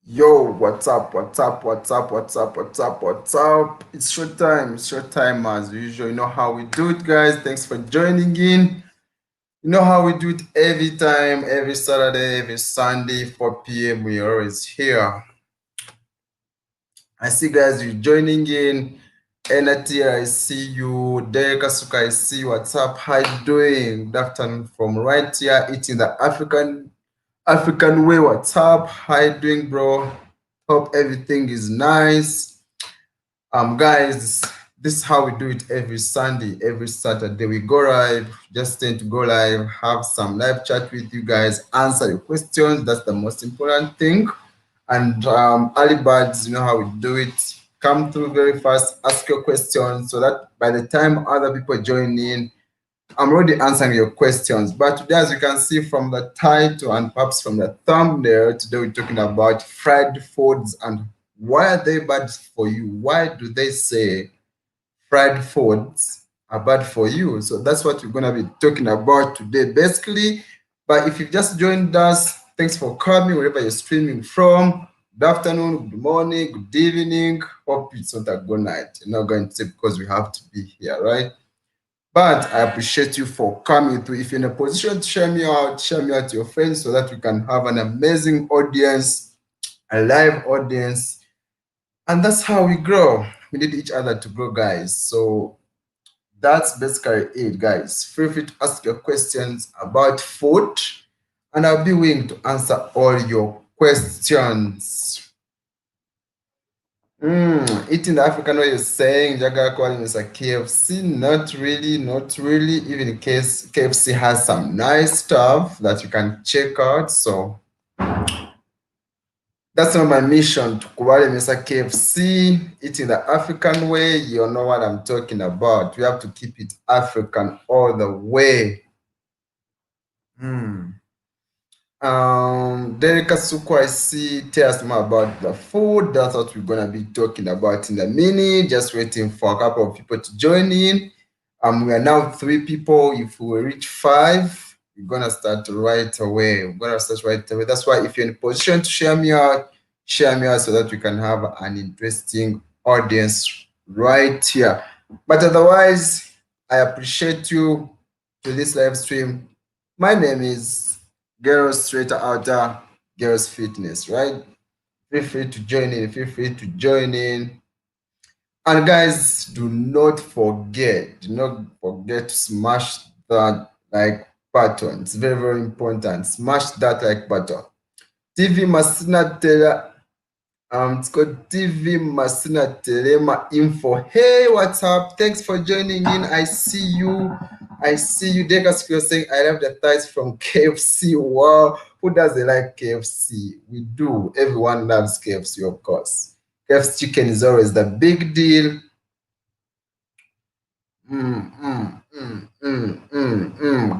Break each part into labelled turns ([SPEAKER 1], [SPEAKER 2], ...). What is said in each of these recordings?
[SPEAKER 1] Yo, what's up? What's up? What's up? What's up? What's up? What's up? It's showtime. It's showtime as usual. You know how we do it, guys. Thanks for joining in. You know how we do it every time, every Saturday, every Sunday, 4 p.m. We're always here. I see, guys, you joining in. Enatia, I see you. Derek Asuka, I see you. What's up? How you doing? Good afternoon from right here, eating the African way. What's up? How you doing, bro? Hope everything is nice. Guys, this is how we do it every Sunday, every Saturday. We go live, just tend to go live, have some live chat with you guys, answer your questions. That's the most important thing. And early birds, you know how we do it. Come through very fast, ask your questions so that by the time other people join in, I'm already answering your questions. But today, as you can see from the title and perhaps from the thumbnail, today we're talking about fried foods and why are they bad for you? Why do they say fried foods are bad for you? So that's what we're going to be talking about today, basically. But if you've just joined us, thanks for coming wherever you're streaming from. Good afternoon, good morning, good evening. Hope it's not a good night. You're not going to say because we have to be here, right? But I appreciate you for coming through. If you're in a position to share me out to your friends so that we can have an amazing audience, a live audience. And that's how we grow. We need each other to grow, guys. So that's basically it, guys. Feel free to ask your questions about food, and I'll be willing to answer all your questions. Eating the African way you're saying, Jaga calling is a KFC. Not really, not really. Even in case KFC has some nice stuff that you can check out. So that's not my mission to kubali Mr. KFC. Eating the African way, you know what I'm talking about. We have to keep it African all the way. Derek Asuko, I see, tell us more about the food. That's what we're gonna be talking about in a minute. Just waiting for a couple of people to join in. We are now 3 people. If we reach 5, we're gonna start right away. That's why if you're in a position to share me out so that we can have an interesting audience right here. But otherwise, I appreciate you to this live stream. My name is Girls Straight Outta Girls Fitness, right? Feel free to join in. Feel free to join in. And guys, do not forget to smash that like button. It's very, very important. Smash that like button. TV Masina Tela, it's called TV Masina Telema Info. Hey, what's up? Thanks for joining in. I see you. Dekas saying, I love the thighs from KFC. Wow. Who doesn't like KFC? We do. Everyone loves KFC, of course. KFC chicken is always the big deal.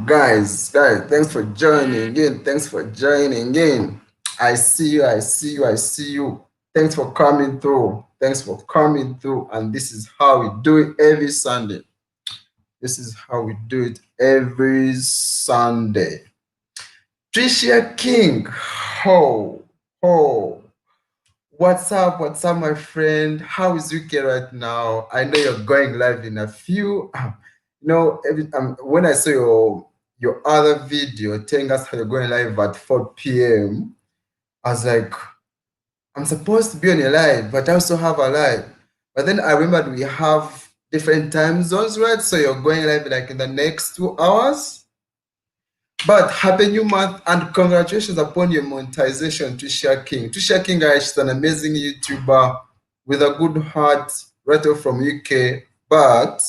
[SPEAKER 1] Guys, thanks for joining in. I see you. Thanks for coming through. And this is how we do it every Sunday. Tricia King. Oh. What's up, my friend? How is UK right now? I know you're going live in a few. When I saw your other video telling us how you're going live at 4 p.m., I was like, I'm supposed to be on a live, but I also have a live. But then I remembered we have different time zones, right? So you're going live like in the next 2 hours. But happy new month and congratulations upon your monetization, Tricia King. Tricia King, guys, she's an amazing YouTuber with a good heart, right off from UK, but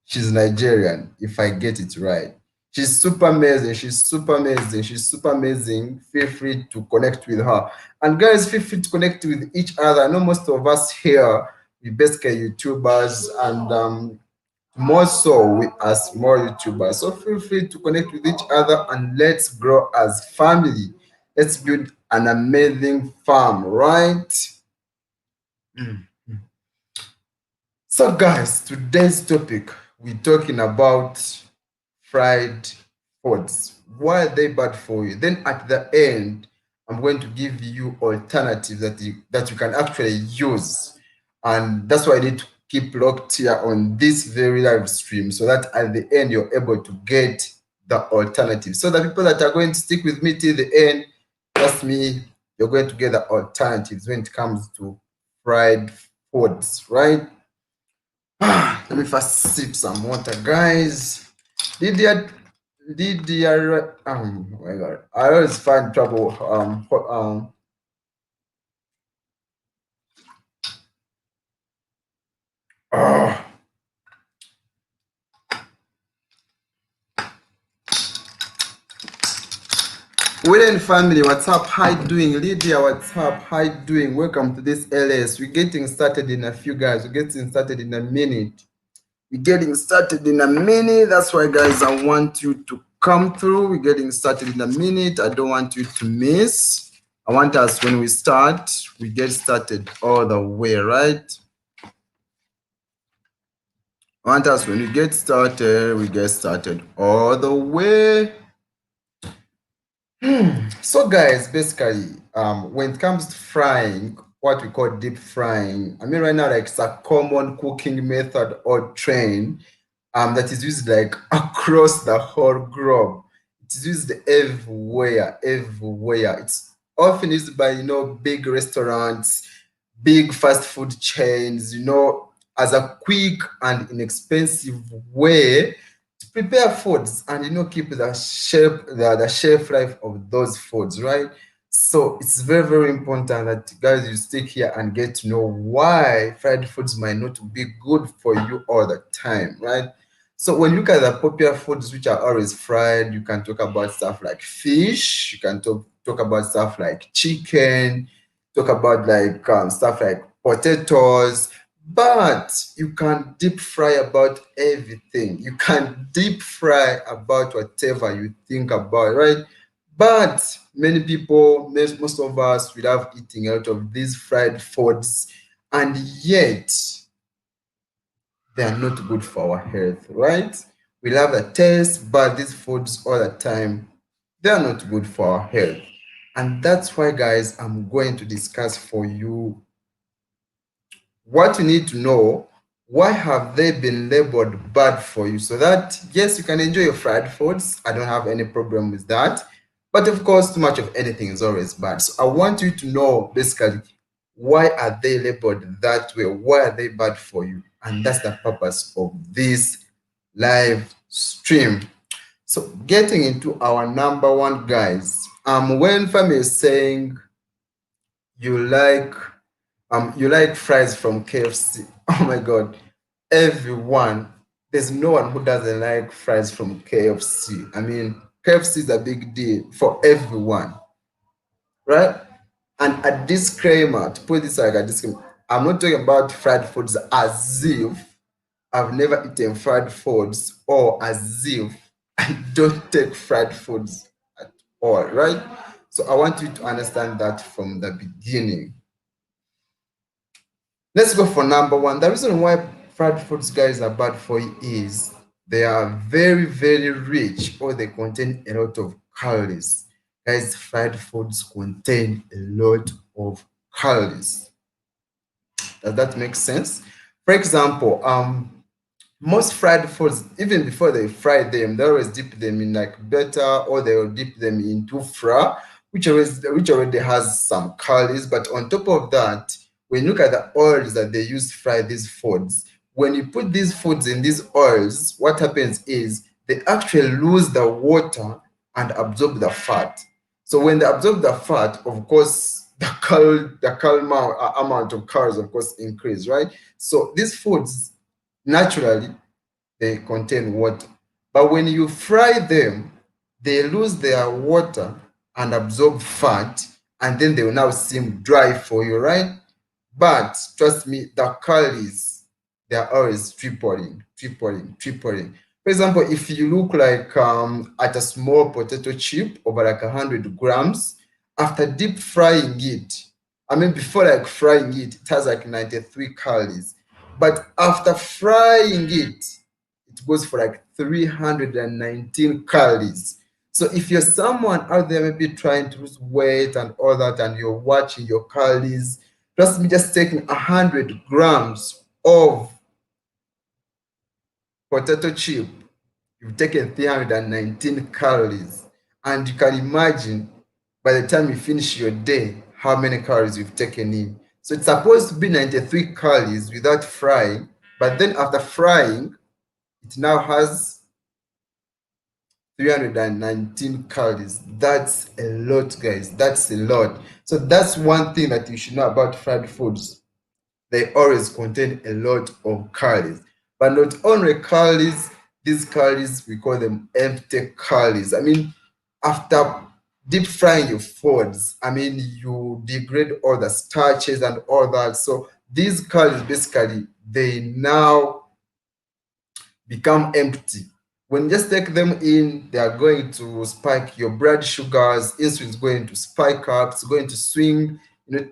[SPEAKER 1] she's Nigerian, if I get it right. She's super amazing. Feel free to connect with her. And guys, feel free to connect with each other. I know most of us here, we basically YouTubers, and more so with us more YouTubers. So feel free to connect with each other and let's grow as family. Let's build an amazing farm, right? So guys, today's topic, we're talking about fried foods. Why are they bad for you? Then at the end, I'm going to give you alternatives that you can actually use. And that's why I need to keep locked here on this very live stream so that at the end you're able to get the alternative. So the people that are going to stick with me till the end, trust me, you're going to get the alternatives when it comes to fried foods, right? Let me first sip some water, guys. Did you oh my god, I always find trouble oh. Within family, what's up? How you doing? Lydia, what's up? How you doing? Welcome to this LS. We're getting started in a few, guys. We're getting started in a minute. We're getting started in a minute. That's why, guys, I want you to come through. We're getting started in a minute. I don't want you to miss. I want us, when we start, we get started all the way, right? I want us, when we get started, we get started all the way. So guys, basically, when it comes to frying, what we call deep frying, I mean right now, like it's a common cooking method or trend that is used like across the whole globe. It's used everywhere, everywhere. It's often used by big restaurants, big fast food chains, as a quick and inexpensive way to prepare foods and keep the shelf life of those foods, right? So it's very, very important that guys you stick here and get to know why fried foods might not be good for you all the time, right? So when you look at the popular foods which are always fried, you can talk about stuff like fish, you can talk about stuff like chicken, talk about like stuff like potatoes, but you can deep fry about everything. You can deep fry about whatever you think about, right? But many people, most of us, we love eating a lot of these fried foods, and yet they are not good for our health, right? We love the taste, but these foods all the time, they are not good for our health. And that's why, guys, I'm going to discuss for you what you need to know. Why have they been labeled bad for you? So that, yes, you can enjoy your fried foods. I don't have any problem with that. But of course, too much of anything is always bad. So I want you to know basically why are they labeled that way? Why are they bad for you? And that's the purpose of this live stream. So getting into our number one, guys. When family is saying you like fries from KFC. Oh my god. Everyone, there's no one who doesn't like fries from KFC. I mean, KFC is a big deal for everyone, right? And a disclaimer, to put this like a disclaimer, I'm not talking about fried foods as if I've never eaten fried foods or as if I don't take fried foods at all, right? So I want you to understand that from the beginning. Let's go for number one. The reason why fried foods, guys, are bad for you is they are very, very rich, or they contain a lot of calories. Guys, fried foods contain a lot of calories. Does that make sense? For example, most fried foods, even before they fry them, they always dip them in like butter, or they will dip them into flour, which already has some calories. But on top of that, when you look at the oils that they use to fry these foods, when you put these foods in these oils, what happens is they actually lose the water and absorb the fat. So when they absorb the fat, of course, the amount of calories, of course, increase, right? So these foods naturally they contain water, but when you fry them, they lose their water and absorb fat, and then they will now seem dry for you, right? But trust me, the calories, they are always tripling, tripling, tripling. For example, if you look like at a small potato chip over like 100 grams, after deep frying it, I mean, before like frying it, it has like 93 calories. But after frying it, it goes for like 319 calories. So if you're someone out there maybe trying to lose weight and all that, and you're watching your calories, trust me, just taking 100 grams of potato chip, you've taken 319 calories. And you can imagine by the time you finish your day, how many calories you've taken in. So it's supposed to be 93 calories without frying, but then after frying, it now has 319 calories. That's a lot, guys. That's a lot. So that's one thing that you should know about fried foods. They always contain a lot of calories. But not only calories, these calories, we call them empty calories. I mean, after deep frying your foods, I mean, you degrade all the starches and all that. So these calories, basically, they now become empty. When you just take them in, they are going to spike your blood sugars, insulin is going to spike up, it's going to swing,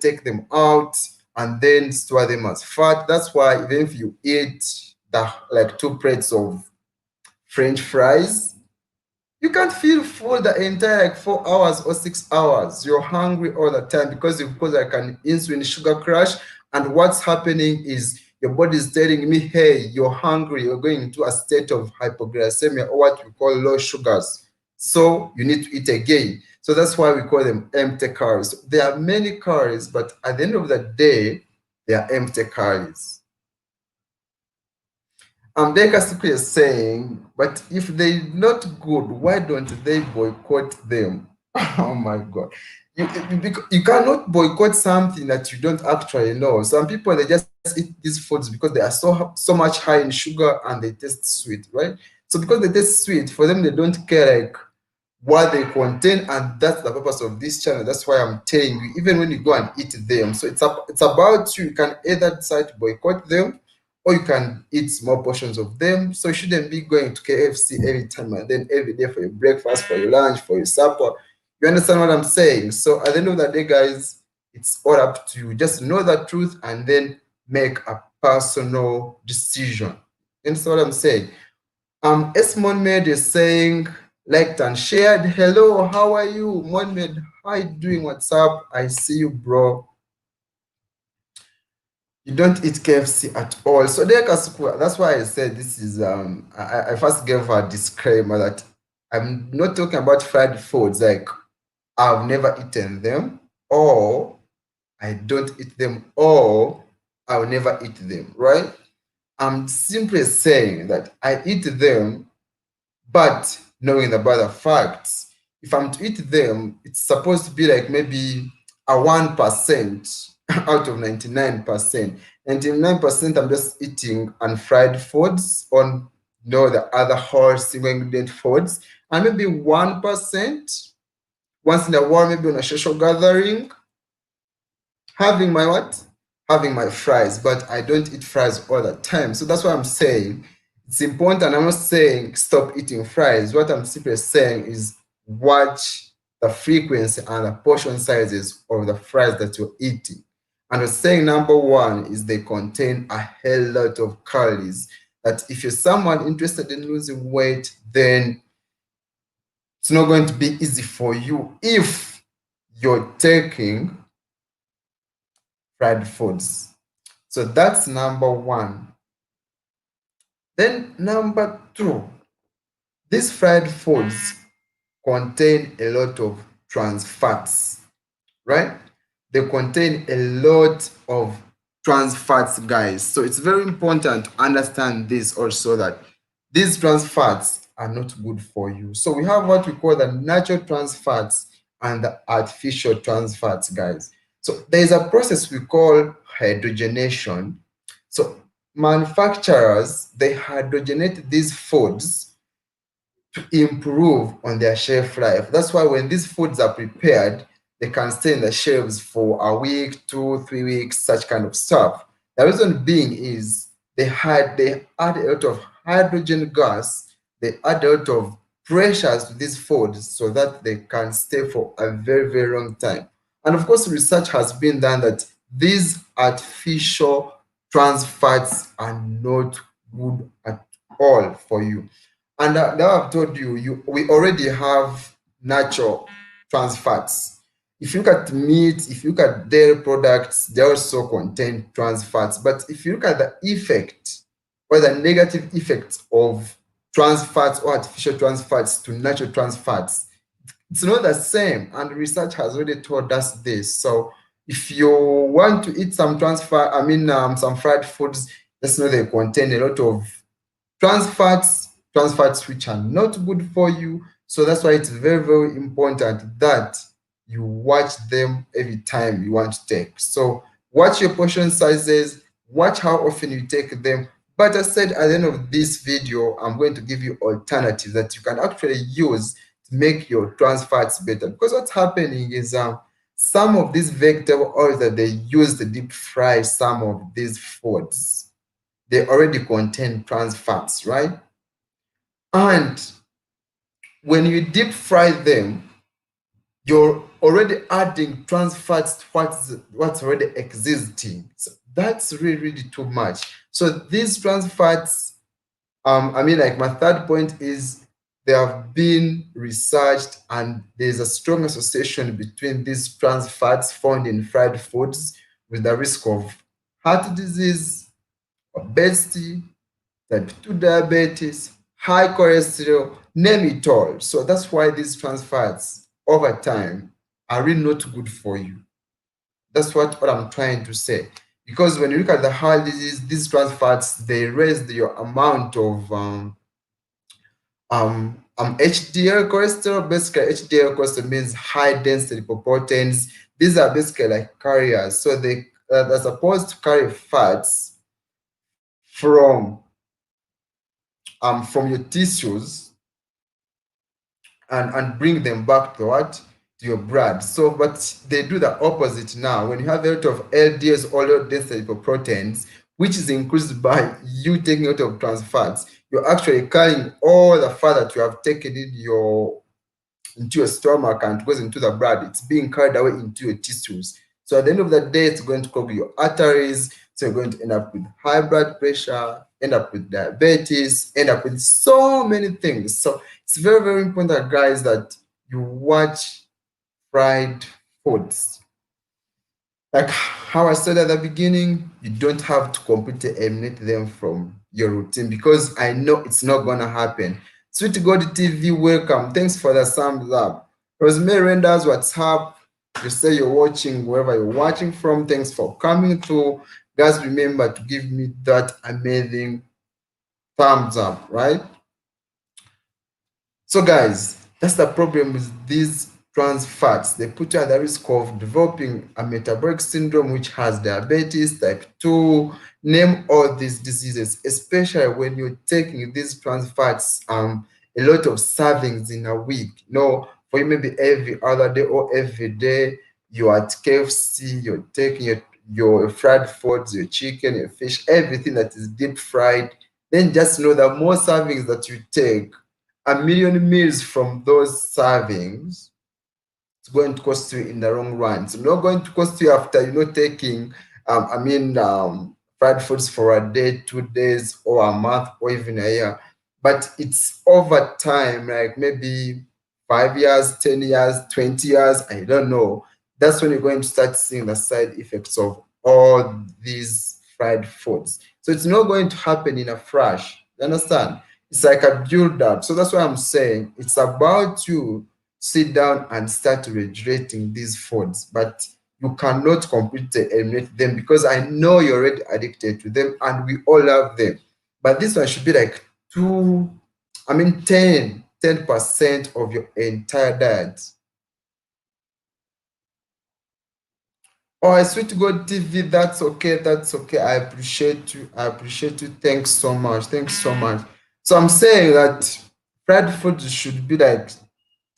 [SPEAKER 1] take them out and then store them as fat. That's why even if you eat like 2 plates of French fries, you can't feel full the entire like 4 hours or 6 hours. You're hungry all the time because you've caused like an insulin sugar crash. And what's happening is your body is telling me, hey, you're hungry. You're going into a state of hypoglycemia or what we call low sugars. So you need to eat again. So that's why we call them empty calories. There are many calories, but at the end of the day, they are empty calories. Dekasuku is saying, but if they're not good, why don't they boycott them? Oh my God. You cannot boycott something that you don't actually know. Some people, they just eat these foods because they are so much high in sugar and they taste sweet, right? So because they taste sweet, for them, they don't care like what they contain, and that's the purpose of this channel. That's why I'm telling you, even when you go and eat them, so it's about you. You can either decide to boycott them or you can eat small portions of them. So you shouldn't be going to KFC every time and then every day for your breakfast, for your lunch, for your supper. You understand what I'm saying? So at the end of the day, guys, it's all up to you. Just know the truth and then make a personal decision. You understand what I'm saying? S. Monmed is saying, liked and shared. Hello, how are you? Monmed, how you doing? What's up? I see you, bro. You don't eat KFC at all. So that's why I said this is I first gave a disclaimer that I'm not talking about fried foods like I've never eaten them, or I don't eat them, or I'll never eat them, right? I'm simply saying that I eat them, but knowing about the facts, if I'm to eat them, it's supposed to be like maybe a 1% out of 99%. 99% I'm just eating unfried foods on the other whole single ingredient foods. And maybe 1% once in a while, maybe on a social gathering, having my what? Having my fries, but I don't eat fries all the time. So that's what I'm saying. It's important. I'm not saying stop eating fries. What I'm simply saying is watch the frequency and the portion sizes of the fries that you're eating. And I'm saying number one is they contain a hell lot of calories. That if you're someone interested in losing weight, then it's not going to be easy for you if you're taking fried foods. So that's number one. Then number two, these fried foods contain a lot of trans fats, right? They contain a lot of trans fats, guys. So it's very important to understand this also, that these trans fats are not good for you. So we have what we call the natural trans fats and the artificial trans fats, guys. So there's a process we call hydrogenation. So manufacturers, they hydrogenate these foods to improve on their shelf life. That's why when these foods are prepared, they can stay in the shelves for a week, 2, 3 weeks, such kind of stuff. The reason being is they add a lot of hydrogen gas, they add a lot of pressures to these foods so that they can stay for a very, very long time. And of course, research has been done that these artificial trans fats are not good at all for you. And now I've told you, we already have natural trans fats. If you look at meat, if you look at dairy products, they also contain trans fats. But if you look at the effect or the negative effects of trans fats or artificial trans fats to natural trans fats, it's not the same. And research has already told us this. So if you want to eat some some fried foods, just know they contain a lot of trans fats which are not good for you. So that's why it's very, very important that you watch them every time you want to take. So watch your portion sizes, watch how often you take them. But I said at the end of this video, I'm going to give you alternatives that you can actually use to make your trans fats better. Because what's happening is some of these vegetable oils that they use to deep fry some of these foods, they already contain trans fats, right? And when you deep fry them, you're already adding trans fats to what's already existing. So that's really, really too much. So these trans fats, like my third point is they have been researched and there's a strong association between these trans fats found in fried foods with the risk of heart disease, obesity, type 2 diabetes, high cholesterol, name it all. So that's why these trans fats over time are really not good for you. That's what I'm trying to say. Because when you look at the heart disease, these trans fats, they raise your amount of HDL cholesterol. Basically, HDL cholesterol means high density lipoproteins. These are basically like carriers. So they're supposed to carry fats from your tissues and bring them back to what? To your blood. So, but they do the opposite now. When you have a lot of LDLs or low density lipoproteins, which is increased by you taking a lot of trans fats, you're actually carrying all the fat that you have taken into your stomach and goes into the blood. It's being carried away into your tissues. So at the end of the day, it's going to clog your arteries. So you're going to end up with high blood pressure, end up with diabetes, end up with so many things. So it's very, very important, guys, that you watch fried foods. Like how I said at the beginning, you don't have to completely eliminate them from your routine because I know it's not gonna happen. Sweet God TV, welcome. Thanks for the thumbs up. Rosemary Renders, what's up? You say you're watching wherever you're watching from. Thanks for coming through. Guys, remember to give me that amazing thumbs up, right? So guys, that's the problem with these trans fats. They put you at the risk of developing a metabolic syndrome, which has diabetes, type 2, name all these diseases, especially when you're taking these trans fats, a lot of servings in a week. For you maybe every other day or every day, you're at KFC, you're taking your fried foods, your chicken, your fish, everything that is deep fried. Then just know that more servings that you take, a million meals from those servings, it's going to cost you in the long run. It's not going to cost you after taking fried foods for a day, 2 days, or a month, or even a year. But it's over time, like maybe 5 years, 10 years, 20 years, I don't know. That's when you're going to start seeing the side effects of all these fried foods. So it's not going to happen in a flash. You understand? It's like a build up. So that's why I'm saying it's about you sit down and start regulating these foods, but you cannot completely eliminate them because I know you're already addicted to them and we all love them. But this one should be like 10% of your entire diet. Oh, Sweet God TV, that's okay. That's okay. I appreciate you. I appreciate you. Thanks so much. Thanks so much. So I'm saying that fried food should be like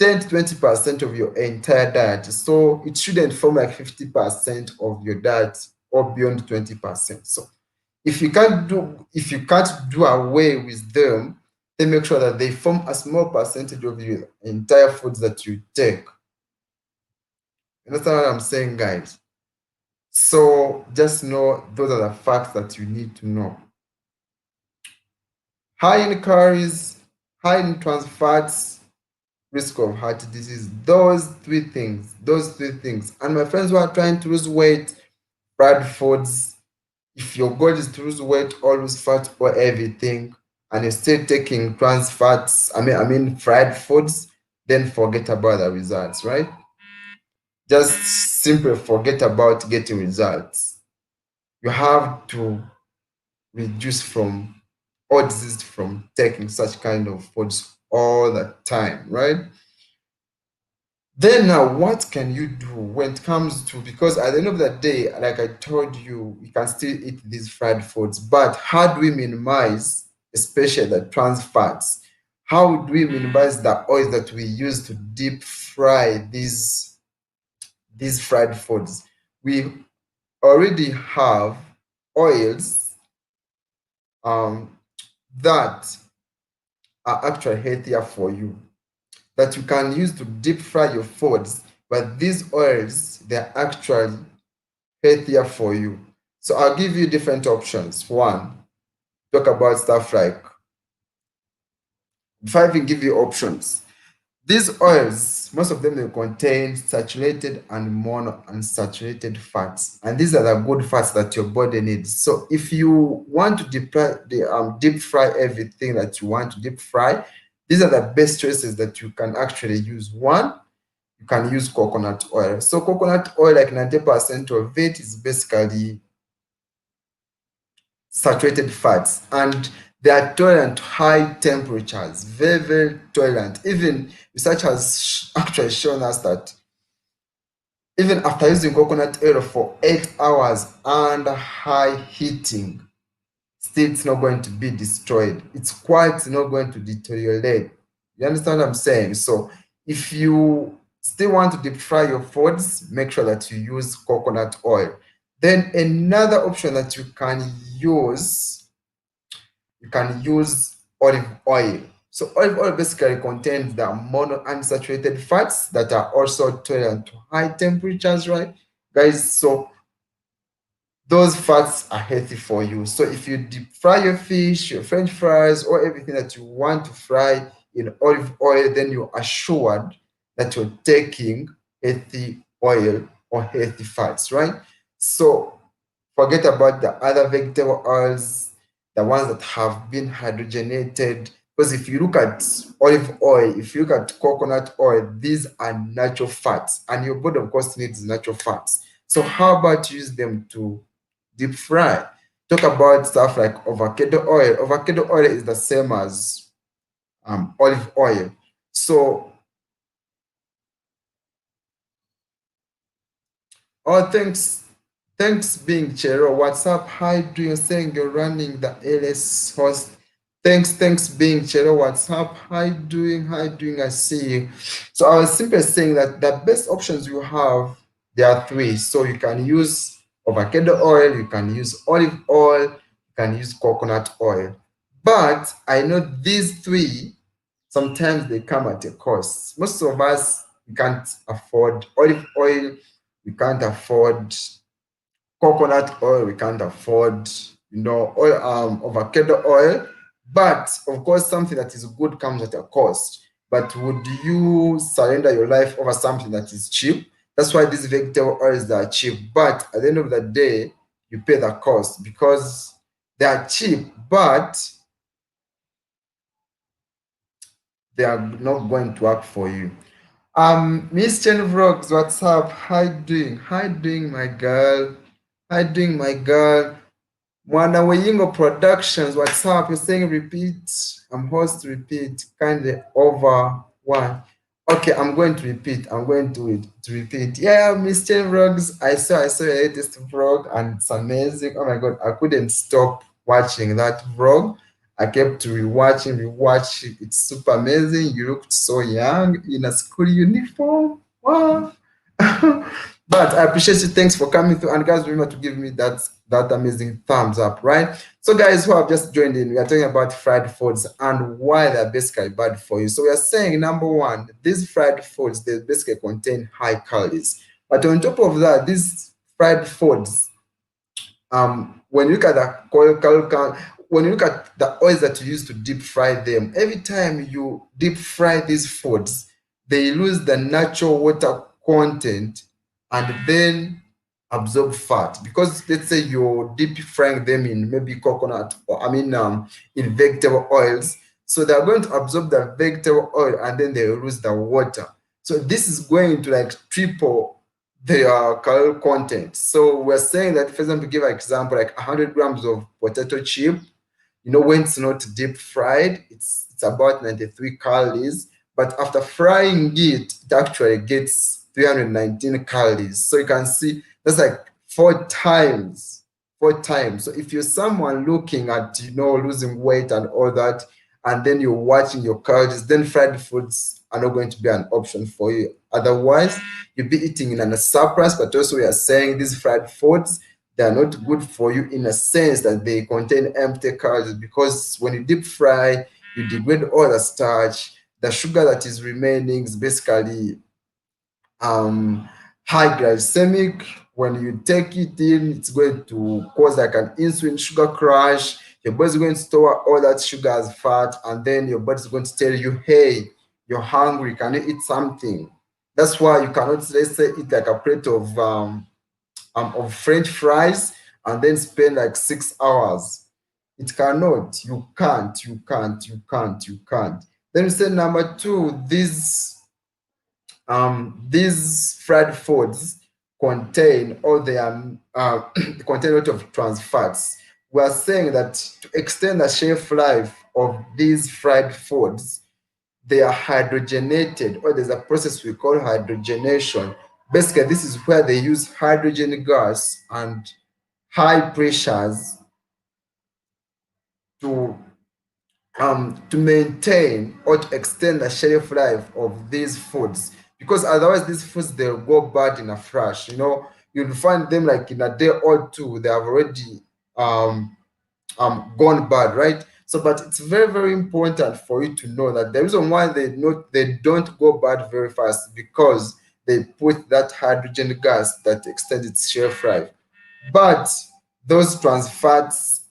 [SPEAKER 1] 10 to 20% of your entire diet. So it shouldn't form like 50% of your diet or beyond 20%. So if you can't do away with them, then make sure that they form a small percentage of your entire foods that you take. You understand what I'm saying, guys? So just know those are the facts that you need to know. High in calories, high in trans fats, risk of heart disease. Those three things. And my friends who are trying to lose weight, fried foods. If your goal is to lose weight or lose fat or everything, and you're still taking trans fats, I mean fried foods, then forget about the results, right? Just simply forget about getting results. You have to reduce from or desist from taking such kind of foods all the time, right? Then now, what can you do when it comes to, because at the end of the day, like I told you, you can still eat these fried foods, but how do we minimize, especially the trans fats? How do we minimize the oils that we use to deep fry these fried foods? We already have oils um, that are actually healthier for you, that you can use to deep fry your foods. But these oils, they're actually healthier for you. So I'll give you different options. One, talk about stuff like, if I even give you options, these oils, most of them, they contain saturated and monounsaturated fats, and these are the good fats that your body needs. So if you want to deep fry everything that you want to deep fry, these are the best choices that you can actually use. One, you can use coconut oil. So coconut oil, like 90% of it is basically saturated fats, and they are tolerant to high temperatures, very, very tolerant. Even research has actually shown us that even after using coconut oil for 8 hours under high heating, still it's not going to be destroyed. It's quite not going to deteriorate. You understand what I'm saying? So if you still want to deep fry your foods, make sure that you use coconut oil. Then another option that use, you can use olive oil. So olive oil basically contains the monounsaturated fats that are also tolerant to high temperatures, right, guys? So those fats are healthy for you. So if you deep fry your fish, your French fries, or everything that you want to fry in olive oil, then you're assured that you're taking healthy oil or healthy fats, right? So forget about the other vegetable oils, the ones that have been hydrogenated. Because if you look at olive oil, if you look at coconut oil, these are natural fats, and your body, of course, needs natural fats. So how about use them to deep fry? Talk about stuff like avocado oil. Avocado oil is the same as olive oil. So, oh, thanks being Chero. What's up? Hi, do you saying you're running the LS host? Thanks being Chero. What's up? Hi doing? Hi doing? I see you. So I was simply saying that the best options you have, there are three. So you can use avocado oil, you can use olive oil, you can use coconut oil. But I know these three, sometimes they come at a cost. Most of us, we can't afford olive oil, we can't afford coconut oil, we can't afford, oil, avocado oil. But of course, something that is good comes at a cost. But would you surrender your life over something that is cheap? That's why these vegetable oils, they are cheap. But at the end of the day, you pay the cost because they are cheap, but they are not going to work for you. Miss Chen Vlogs, what's up? How you doing? How you doing, my girl? How you doing, my girl? Mwana Weyingo Productions, what's up? You're saying repeat. I'm host repeat. Kindly over one. Okay, I'm going to repeat. I'm going to repeat. Yeah, Miss Chen Vlogs. I saw your latest vlog and it's amazing. Oh my god, I couldn't stop watching that vlog. I kept rewatching. It's super amazing. You looked so young in a school uniform. Wow. But I appreciate you. Thanks for coming through. And guys, remember to give me that amazing thumbs up, right? So guys who have just joined in, we are talking about fried foods and why they're basically bad for you. So we are saying, number one, these fried foods, they basically contain high calories. But on top of that, these fried foods, when you look at the when you look at the oils that you use to deep fry them, every time you deep fry these foods, they lose the natural water content and then absorb fat. Because let's say you're deep frying them in maybe coconut or in vegetable oils, so they're going to absorb the vegetable oil and then they lose the water. So this is going to like triple their calorie content. So we're saying that, for example, give an example, like 100 grams of potato chip, when it's not deep fried, it's about 93 calories. But after frying it actually gets 319 calories. So you can see that's like 4 times. 4 times. So if you're someone looking at, losing weight and all that, and then you're watching your calories, then fried foods are not going to be an option for you. Otherwise, you'll be eating in a surplus, but also we are saying these fried foods, they are not good for you in a sense that they contain empty calories, because when you deep fry, you degrade all the starch. The sugar that is remaining is basically high glycemic. When you take it in, it's going to cause like an insulin sugar crash. Your body's going to store all that sugar as fat, and then your body's going to tell you, hey, you're hungry, can you eat something? That's why you cannot, let's say, eat like a plate of French fries and then spend like 6 hours. It cannot. You can't. You can't. You can't. You can't. Then we say number two, these fried foods contain all their contain a lot of trans fats. We are saying that to extend the shelf life of these fried foods, they are hydrogenated, or there's a process we call hydrogenation. Basically, this is where they use hydrogen gas and high pressures to to maintain or to extend the shelf life of these foods, because otherwise these foods, they'll go bad in a flash. You'll find them like in a day or two they have already um gone bad, right? So but it's very, very important for you to know that the reason why they don't go bad very fast, because they put that hydrogen gas that extends its shelf life. But those trans fats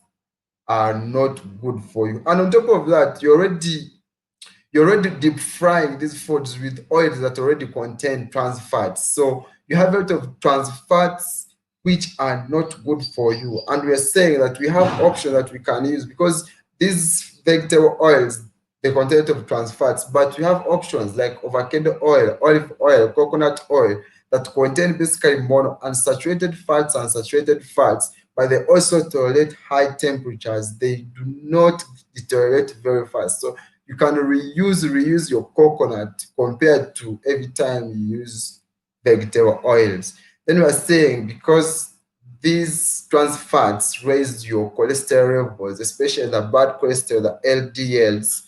[SPEAKER 1] are not good for you. And on top of that, you're already deep frying these foods with oils that already contain trans fats. So you have a lot of trans fats which are not good for you. And we're saying that we have options that we can use, because these vegetable oils, they contain a lot of trans fats, but we have options like avocado oil, olive oil, coconut oil, that contain basically monounsaturated fats and saturated fats, but they also tolerate high temperatures. They do not deteriorate very fast. So you can reuse your coconut compared to every time you use vegetable oils. Then we are saying, because these trans fats raise your cholesterol levels, especially the bad cholesterol, the LDLs,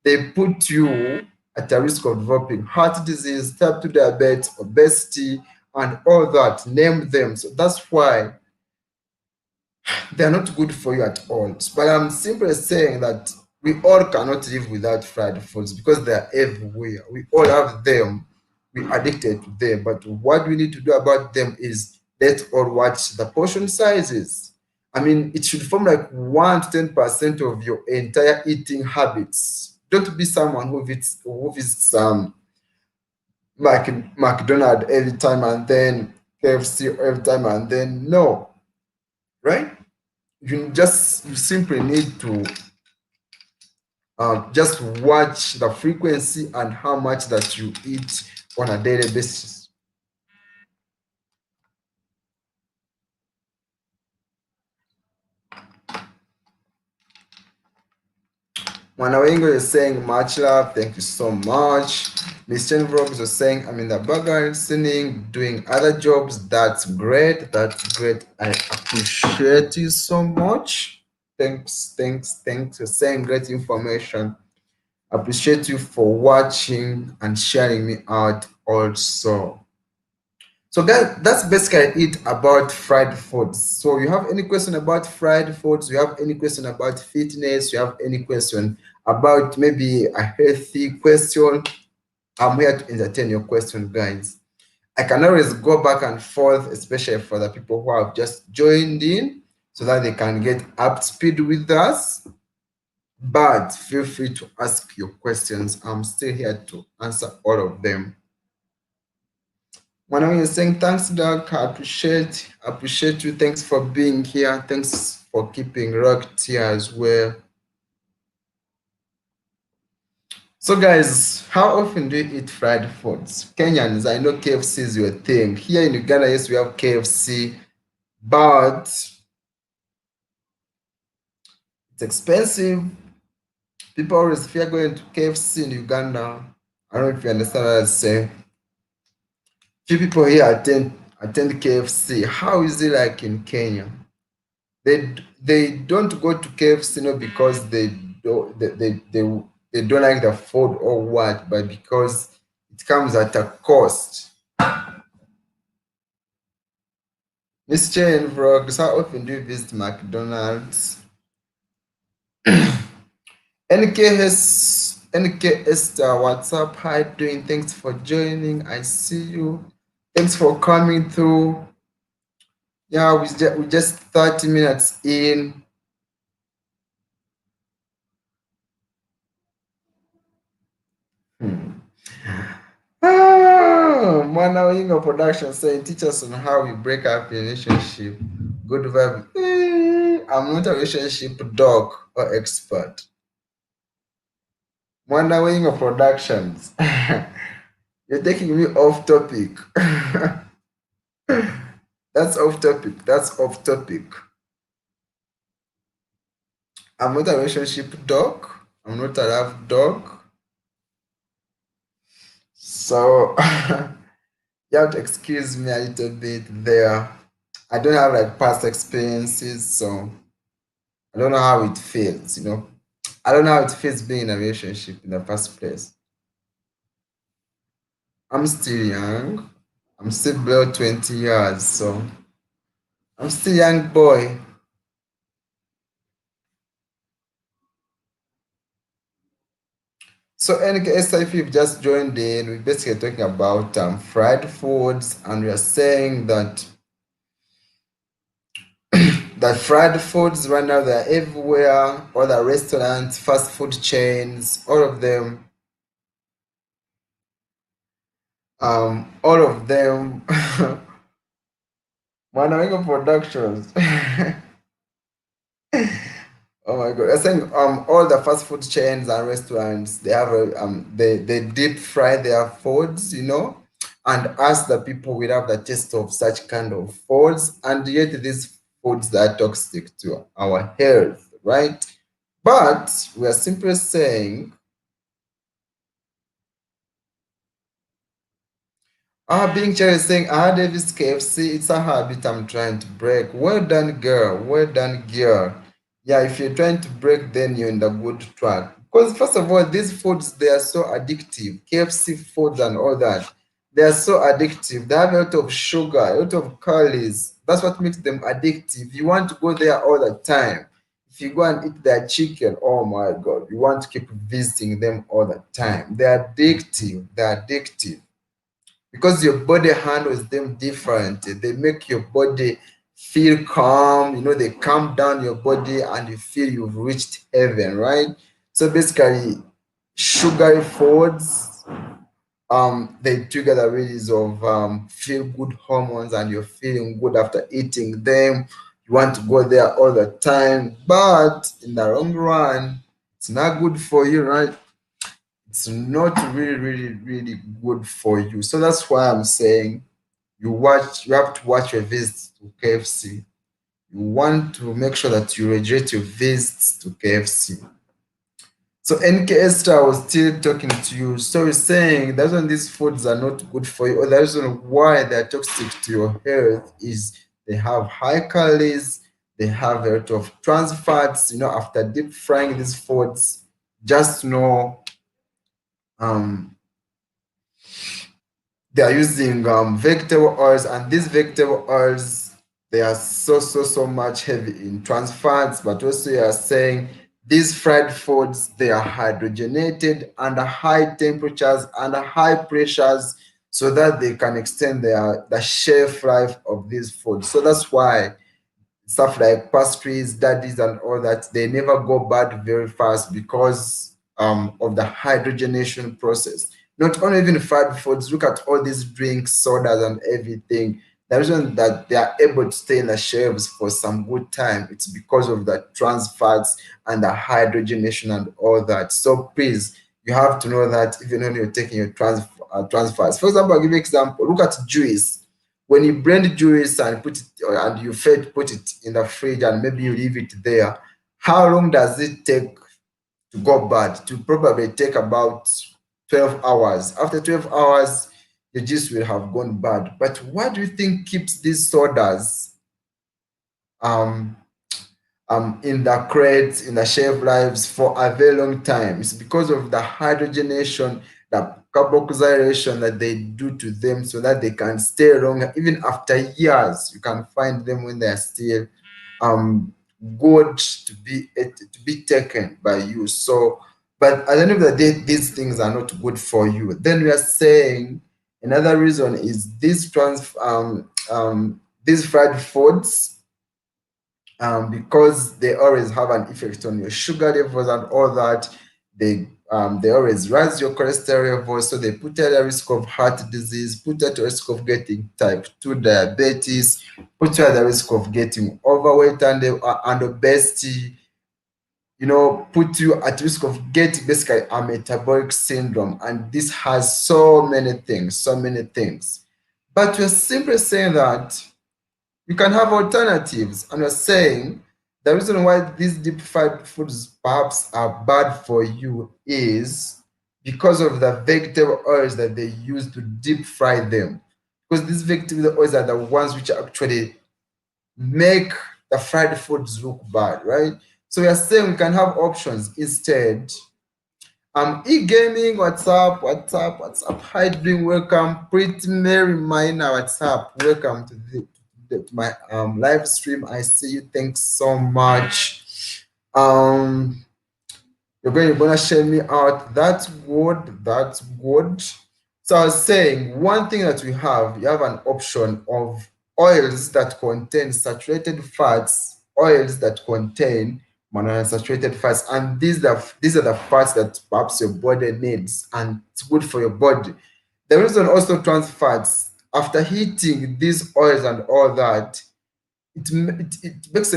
[SPEAKER 1] they put you at a risk of developing heart disease, type 2 diabetes, obesity, and all that. Name them. So that's why they are not good for you at all. But I'm simply saying that we all cannot live without fried foods, because they are everywhere. We all have them. We're addicted to them. But what we need to do about them is, let's all watch the portion sizes. I mean, it should form like 1 to 10% of your entire eating habits. Don't be someone who visits McDonald's every time and then KFC every time and then no, right? You simply need to just watch the frequency and how much that you eat on a daily basis. Mwanawengo is saying much love, thank you so much. Miss Jennifer Robbins was saying, I'm in the background listening, doing other jobs. That's great. That's great. I appreciate you so much. Thanks. You're saying great information. Appreciate you for watching and sharing me out also. So that's basically it about fried foods. So you have any question about fried foods? You have any question about fitness? You have any question about maybe a healthy question? I'm here to entertain your question, guys. I can always go back and forth, especially for the people who have just joined in, so that they can get up to speed with us. but feel free to ask your questions. I'm still here to answer all of them. When I'm saying thanks, Doc, I appreciate you. Thanks for being here. Thanks for keeping rocked here as well. So, guys, how often do you eat fried foods? Kenyans, I know KFC is your thing. Here in Uganda, yes, we have KFC, but it's expensive. People always fear going to KFC in Uganda. I don't know if you understand what I say. Few people here attend KFC. How is it like in Kenya? They don't go to KFC not because they don't like the food or what, but because it comes at a cost. Miss Jane Vlogs, how often do you visit McDonald's? NK Esther, what's up? How you doing? Thanks for joining. I see you. Thanks for coming through. Yeah, we just 30 minutes in. Hmm. Mwana Wingo Production saying, teach us on how we break up relationship. Good vibe. I'm not a relationship dog or expert. Mwana Wingo Productions. You're taking me off topic. That's off topic. That's off topic. I'm not a relationship dog. I'm not a love dog. So you have to excuse me a little bit there. I don't have like past experiences, so I don't know how it feels, you know. I don't know how it feels being in a relationship in the first place. I'm still young. I'm still below 20 years, so I'm still a young boy. So, NKS, if you've just joined in, we're basically talking about fried foods, and we are saying that that fried foods right now they're everywhere. All the restaurants, fast food chains, all of them. Manawingo Productions. Oh my god! I think all the fast food chains and restaurants they have a they deep fry their foods, you know, and us the people we have the taste of such kind of foods, and yet these foods that are toxic to our health, right? But we are simply saying, being Cherry is saying, Davis KFC, it's a habit I'm trying to break. Well done, girl. Well done, girl. Yeah, if you're trying to break, then you're in the good track. Because first of all, these foods they are so addictive. KFC foods and all that, they are so addictive. They have a lot of sugar, a lot of calories. That's what makes them addictive. You want to go there all the time. If you go and eat their chicken, oh my God, you want to keep visiting them all the time. They're addictive. They're addictive because your body handles them differently. They make your body feel calm, you know, they calm down your body and you feel you've reached heaven, right? So basically, sugary foods, they trigger the release of feel good hormones and you're feeling good after eating them. You want to go there all the time, but in the long run, it's not good for you, right? It's not really good for you. So that's why I'm saying you have to watch your visits to KFC. You want to make sure that you register your visits to KFC. So NKS Star was still talking to you. So you're saying that when these foods are not good for you, or the reason why they're toxic to your health is they have high calories, they have a lot of trans fats, you know, after deep frying these foods, just know um they are using vegetable oils, and these vegetable oils they are so much heavy in trans fats, but also you are saying these fried foods they are hydrogenated under high temperatures, under high pressures, so that they can extend the shelf life of these foods. So that's why stuff like pastries, daddies, and all that, they never go bad very fast because of the hydrogenation process. Not only even fried foods, look at all these drinks, sodas, and everything. The reason that they are able to stay in the shelves for some good time, it's because of the trans fats and the hydrogenation and all that. So please, you have to know that even when you're taking your trans fats. For example, I'll give you an example. Look at juice. When you blend juice and put it and you put it in the fridge and maybe you leave it there, how long does it take to go bad? To probably take about 12 hours. After 12 hours, the juice will have gone bad. But what do you think keeps these sodas um, in the crates, in the shelf lives for a very long time? It's because of the hydrogenation, the carboxylation that they do to them so that they can stay longer. Even after years, you can find them when they're still good to be taken by you. So, but at the end of the day, these things are not good for you. Then we are saying another reason is these fried foods, because they always have an effect on your sugar levels and all that. They always raise your cholesterol levels, so they put you at a risk of heart disease, put you at a risk of getting type 2 diabetes, put you at the risk of getting overweight and obesity, put you at risk of getting basically a metabolic syndrome. And this has so many things, so many things. But we're simply saying that you can have alternatives. And we're saying the reason why these deep fried foods perhaps are bad for you is because of the vegetable oils that they use to deep fry them. Because these vegetable oils are the ones which actually make the fried foods look bad, right? So we are saying we can have options instead. E-gaming, what's up? How you doing? Welcome, Pretty Mary Minor, what's up? Welcome to my live stream. I see you. Thanks so much. You're gonna share me out. That's good. That's good. So I was saying one thing that you have an option of oils that contain saturated fats, oils that contain monounsaturated fats, and these are the fats that perhaps your body needs, and it's good for your body. The reason also trans fats, after heating these oils and all that, it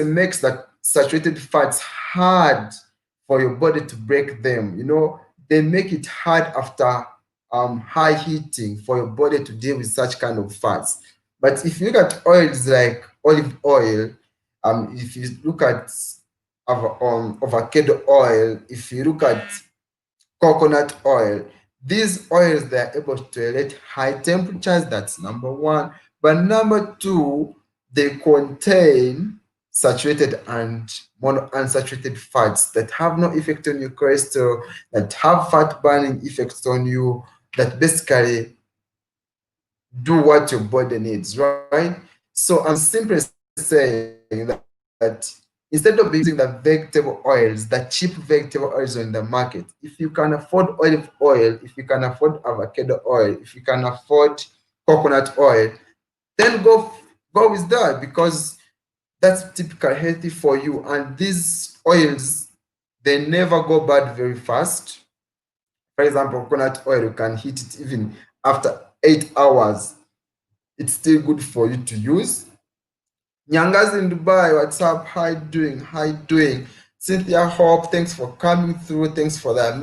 [SPEAKER 1] makes that saturated fats hard for your body to break them. They make it hard after high heating for your body to deal with such kind of fats. But if you look at oils like olive oil, if you look at avocado oil, if you look at coconut oil, these oils, they're able to tolerate high temperatures. That's number one. But number two, they contain saturated and monounsaturated fats that have no effect on your cholesterol, that have fat burning effects on you, that basically do what your body needs, right? So I'm simply saying that instead of using the vegetable oils, the cheap vegetable oils on the market, if you can afford olive oil, if you can afford avocado oil, if you can afford coconut oil, then go with that, because that's typically healthy for you. And these oils, they never go bad very fast. For example, coconut oil, you can heat it even after 8 hours. It's still good for you to use. Nyanga's in Dubai, what's up? How you doing? How you doing? Cynthia Hope, thanks for coming through. Thanks for the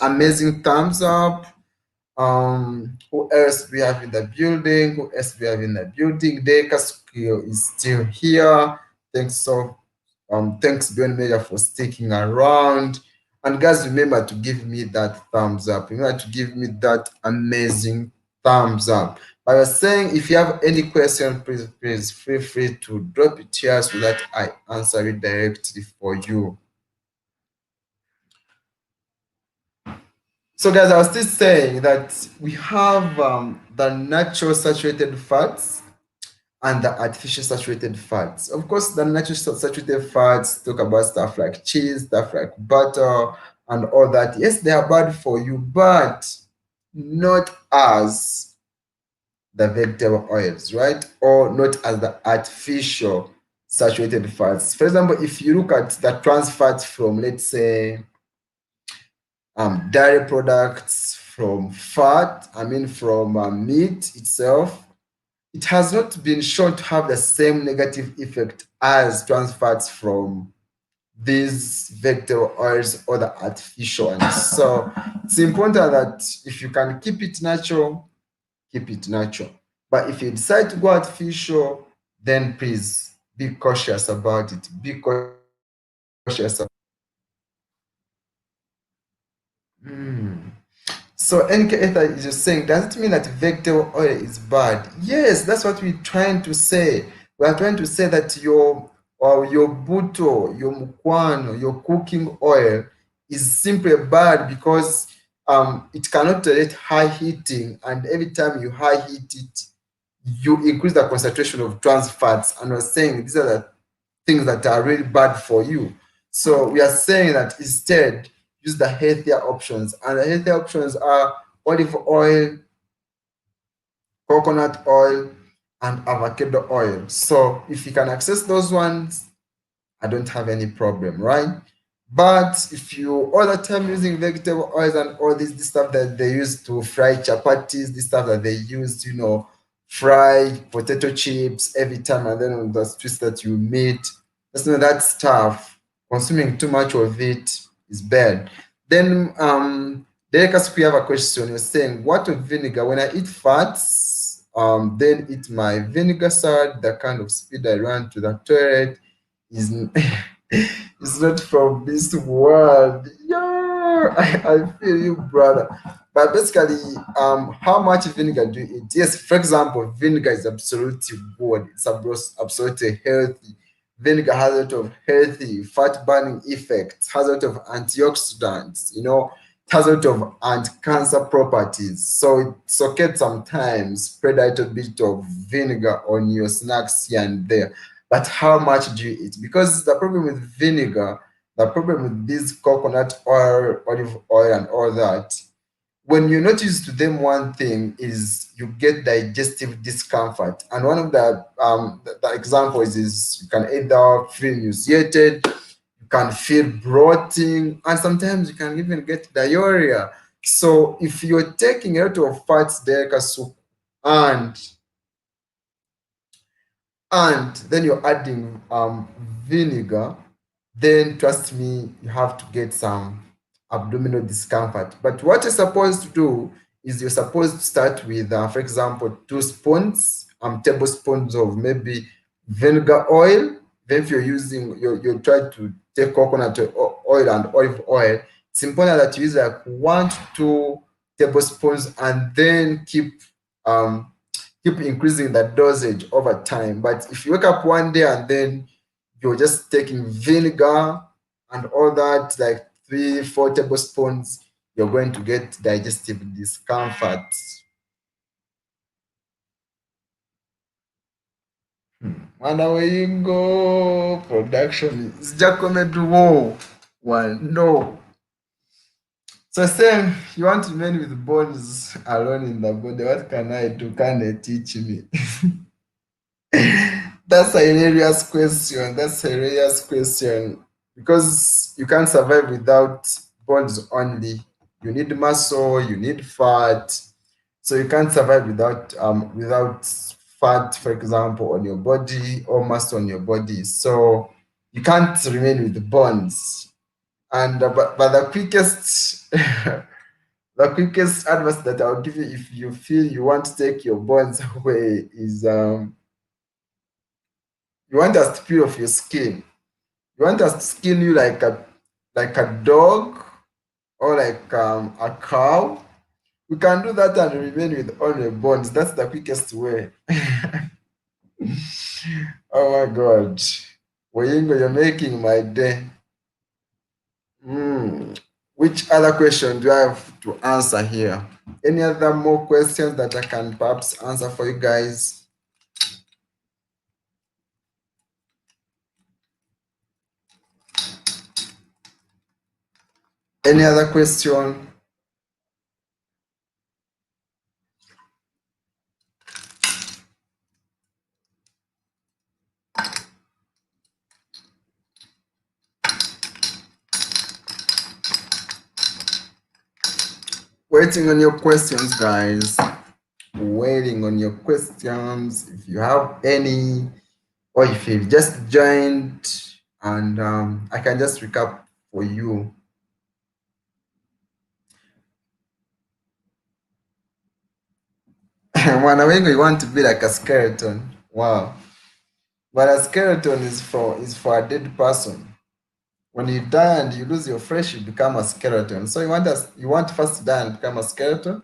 [SPEAKER 1] amazing thumbs up. Who else we have in the building? Who else we have in the building? Deka Skill is still here. Thanks Beyond Media for sticking around. And guys, remember to give me that thumbs up. Remember to give me that amazing thumbs up. I was saying, if you have any question, please feel free to drop it here so that I answer it directly for you. So guys, I was still saying that we have the natural saturated fats and the artificial saturated fats. Of course, the natural saturated fats talk about stuff like cheese, stuff like butter, and all that. Yes, they are bad for you, but not as the vegetable oils, right? Or not as the artificial saturated fats. For example, if you look at the trans fats from, let's say, dairy products, from fat, from meat itself, it has not been shown to have the same negative effect as trans fats from these vegetable oils or the artificial ones. So it's important that if you can keep it natural, keep it natural. But if you decide to go artificial, then please be cautious about it. Be cautious. Mm. So NK Ether is just saying, does it mean that vegetable oil is bad? Yes, that's what we're trying to say. We are trying to say that your buto, your mukwano, your cooking oil is simply bad because it cannot tolerate high heating, and every time you high heat it, you increase the concentration of trans fats. And we're saying these are the things that are really bad for you. So we are saying that instead, use the healthier options. And the healthier options are olive oil, coconut oil, and avocado oil. So if you can access those ones, I don't have any problem, right? But if you all the time using vegetable oils and all this stuff that they use to fry chapatis, this stuff that they use, fry potato chips every time, and then on the twist that you meet, that stuff. Consuming too much of it is bad. Then Derek, we have a question. You're saying, what of vinegar? When I eat fats, then eat my vinegar salad, the kind of speed I run to the toilet is it's not from this world. Yeah, I feel you, brother. But basically, how much vinegar do you eat? Yes, for example, vinegar is absolutely good. It's absolutely healthy. Vinegar has a lot of healthy fat burning effects, has a lot of antioxidants, it has a lot of anti-cancer properties. So it's okay sometimes spread a little bit of vinegar on your snacks here and there. But how much do you eat? Because the problem with vinegar, the problem with this coconut oil, olive oil, and all that, when you're not used to them, one thing is you get digestive discomfort. And one of the examples is you can either feel nauseated, you can feel bloating, and sometimes you can even get diarrhea. So if you're taking a lot of fats, delica soup, and then you're adding vinegar, then trust me, you have to get some abdominal discomfort. But what you're supposed to do is you're supposed to start with, for example, 2 tablespoons of maybe vinegar oil. Then if you're using, you try to take coconut oil and olive oil, it's important that you use like 1 to 2 tablespoons and then keep increasing the dosage over time. But if you wake up one day and then you're just taking vinegar and all that, like 3, 4 tablespoons, you're going to get digestive discomfort. And where you go, production is Jacome Duo. One, no. So same, you want to remain with bones alone in the body. What can I do? Can they teach me? That's a hilarious question. That's a hilarious question. Because you can't survive without bones only. You need muscle, you need fat. So you can't survive without fat, for example, on your body or muscle on your body. So you can't remain with the bones. And but the quickest the quickest advice that I'll give you if you feel you want to take your bones away is you want us to peel off your skin. You want us to skin you like a dog or like a cow. We can do that and remain with all your bones. That's the quickest way. Oh my God. Wayingo, you're making my day. Which other question do I have to answer here? Any other more questions that I can perhaps answer for you guys? Any other question? Waiting on your questions, guys. Waiting on your questions. If you have any, or if you've just joined, and I can just recap for you. Wanawingo, you want to be like a skeleton. Wow. But a skeleton is for a dead person. When you die and you lose your flesh, you become a skeleton. So you want first to die and become a skeleton?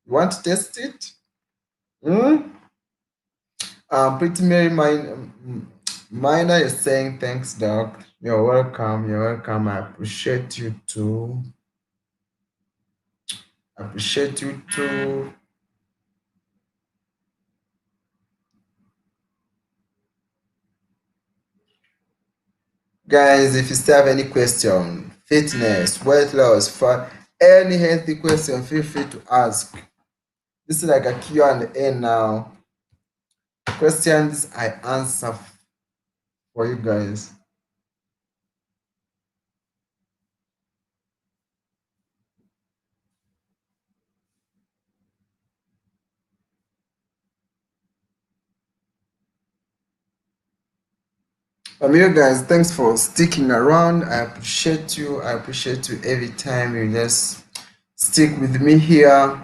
[SPEAKER 1] You want to test it? Hmm? Pretty Mary Minor is saying thanks, Doc. You're welcome. You're welcome. I appreciate you too. Appreciate you too. Guys, if you still have any question, fitness, weight loss, for any healthy question, feel free to ask. This is like a Q&A now. Questions I answer for you guys. You guys, thanks for sticking around. I appreciate you. I appreciate you every time you just stick with me here.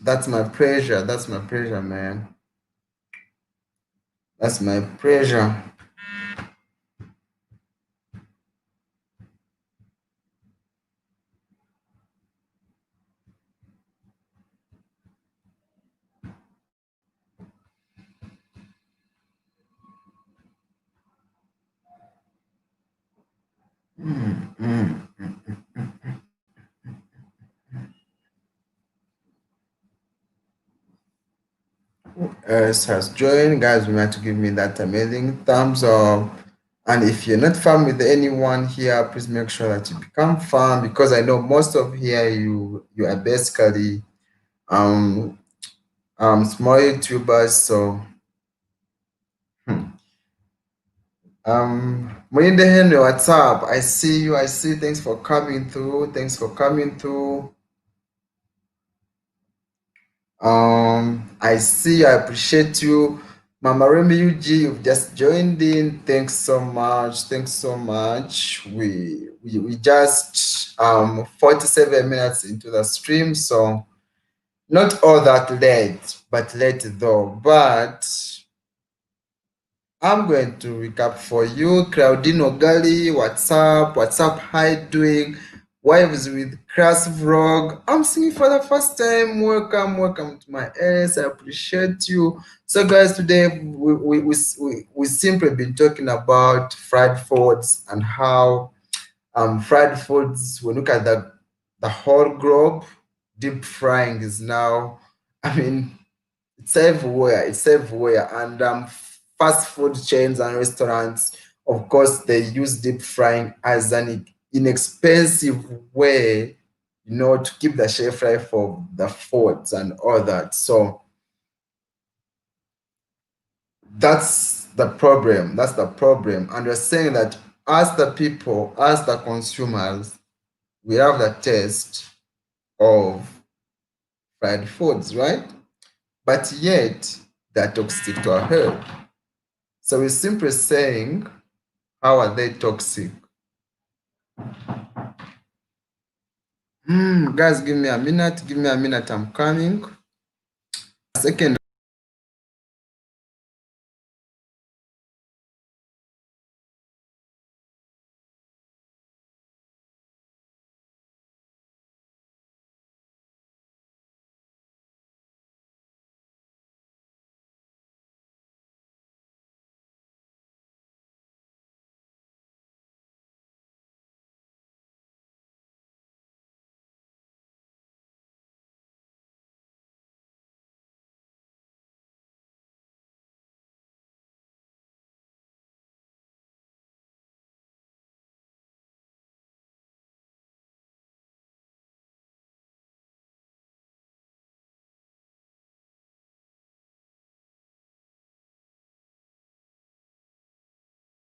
[SPEAKER 1] That's my pleasure. That's my pleasure, man. That's my pleasure. Mm, mm. Has joined, guys, remember to give me that amazing thumbs up. And if you're not fun with anyone here, please make sure that you become fun, because I know most of here you are basically um small YouTubers. So Mwinde Henry, what's up? I see you. I see. Thanks for coming through. Thanks for coming through. I see you. I appreciate you. Mama Remy UG, you've just joined in. Thanks so much. Thanks so much. We just 47 minutes into the stream, so not all that late, but late though. But I'm going to recap for you. Claudino Gali, what's up? What's up? How you doing? Wives with Crass Vlog. I'm singing for the first time. Welcome, welcome to my S. I appreciate you. So, guys, today we simply been talking about fried foods and how fried foods, we look at the whole globe, deep frying is now, I mean, it's everywhere. It's everywhere. And fast food chains and restaurants, of course, they use deep frying as an inexpensive way, to keep the shelf life of the foods and all that. So that's the problem. That's the problem. And we're saying that as the people, as the consumers, we have the taste of fried foods, right? But yet they're toxic to our health. So we're simply saying, how are they toxic? Guys, give me a minute. Give me a minute. I'm coming. A second.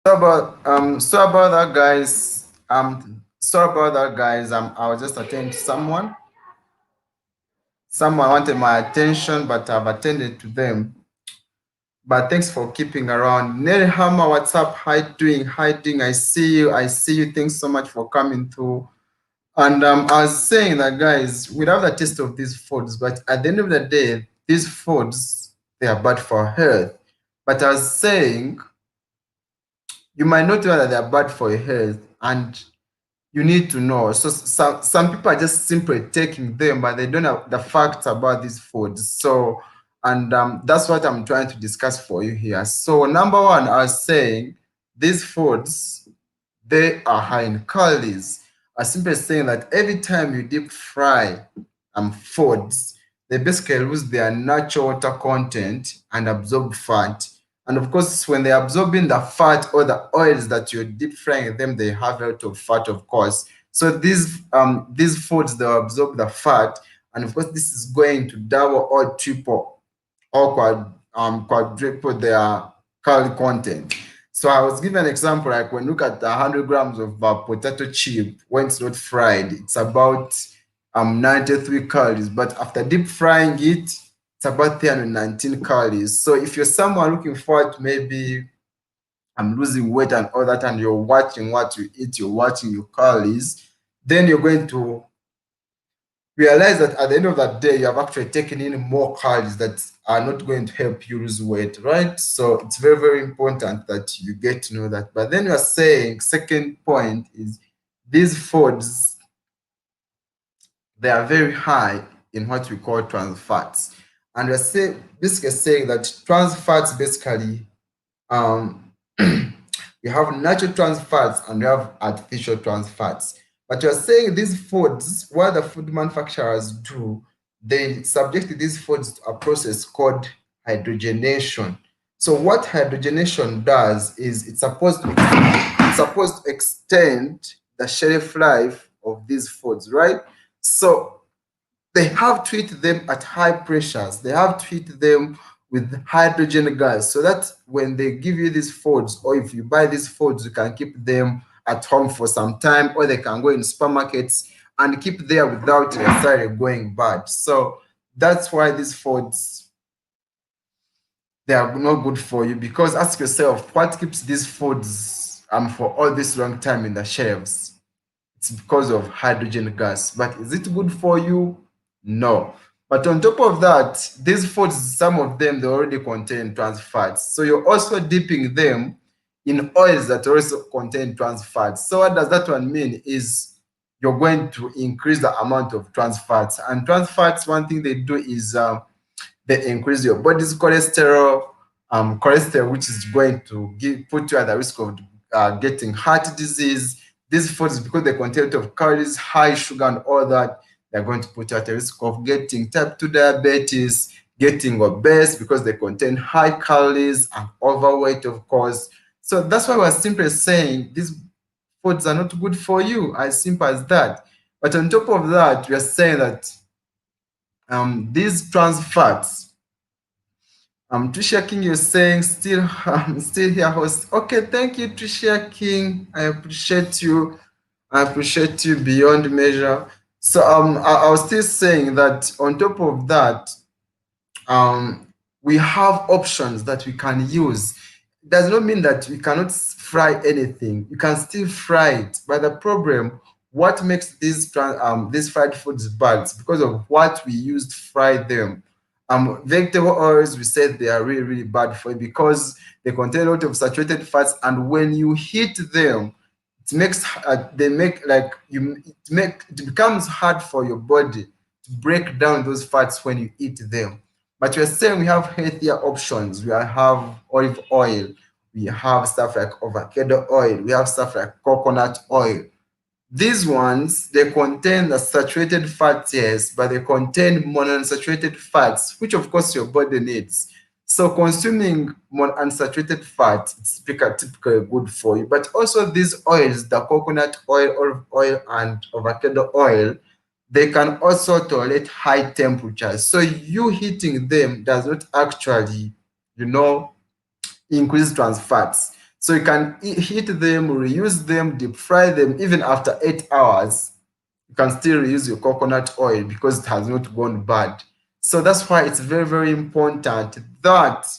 [SPEAKER 1] So about that, guys. I was just attending to someone. Someone wanted my attention, but I've attended to them. But thanks for keeping around. Nelly Hammer, what's up? How you doing? How you doing? I see you. I see you. Thanks so much for coming through. And I was saying that, guys, we have the taste of these foods, but at the end of the day, these foods, they are bad for health. But I was saying, you might not know that they are bad for your health, and you need to know. So some people are just simply taking them, but they don't have the facts about these foods. So, and that's what I'm trying to discuss for you here. So, number one, I was saying these foods, they are high in calories. I simply saying that every time you deep fry foods, they basically lose their natural water content and absorb fat. And of course, when they're absorbing the fat or the oils that you're deep frying them, they have a lot of fat, of course. So these foods, they'll absorb the fat, and of course, this is going to double or triple or quadruple their calorie content. So I was giving an example, like when you look at 100 grams of potato chip, when it's not fried, it's about 93 calories. But after deep frying it, it's about 319 calories. So if you're someone looking forward to maybe I'm losing weight and all that, and you're watching what you eat, you're watching your calories, then you're going to realize that at the end of that day, you have actually taken in more calories that are not going to help you lose weight, right? So it's very, very important that you get to know that. But then you are saying, second point is these foods, they are very high in what we call trans fats. And we're basically saying that trans fats basically, we have natural trans fats and we have artificial trans fats. But you're saying these foods, what the food manufacturers do, they subject these foods to a process called hydrogenation. So what hydrogenation does is it's supposed to extend the shelf life of these foods, right? So they have to heat them at high pressures. They have to heat them with hydrogen gas so that when they give you these foods, or if you buy these foods, you can keep them at home for some time, or they can go in supermarkets and keep there without necessarily going bad. So that's why these foods, they are not good for you, because ask yourself, what keeps these foods for all this long time in the shelves? It's because of hydrogen gas. But is it good for you? No. But on top of that, these foods, some of them, they already contain trans fats. So you're also dipping them in oils that also contain trans fats. So what does that one mean is you're going to increase the amount of trans fats. And trans fats, one thing they do is they increase your body's cholesterol, which is going to put you at the risk of getting heart disease. These foods, because they contain a lot of calories, high sugar, and all that, they're going to put you at a risk of getting type 2 diabetes, getting obese, because they contain high calories and overweight, of course. So that's why we're simply saying these foods are not good for you, as simple as that. But on top of that, we are saying that these trans fats, Tricia King, you're saying still here, host. Okay, thank you, Tricia King. I appreciate you. I appreciate you beyond measure. So I was still saying that on top of that, we have options that we can use. It does not mean that we cannot fry anything. You can still fry it. But the problem, what makes these fried foods bad is because of what we used to fry them. Vegetable oils, we said they are really, really bad for you because they contain a lot of saturated fats, and when you heat them, it makes it becomes hard for your body to break down those fats when you eat them. But we're saying we have healthier options. We have olive oil, we have stuff like avocado oil, we have stuff like coconut oil. These ones, they contain the saturated fats, yes, but they contain monounsaturated fats, which of course your body needs. So consuming unsaturated fat, it's typically good for you. But also these oils, the coconut oil, olive oil, and avocado oil, they can also tolerate high temperatures. So you heating them does not actually, increase trans fats. So you can heat them, reuse them, deep fry them, even after 8 hours. you can still use your coconut oil because it has not gone bad. So that's why it's very, very important that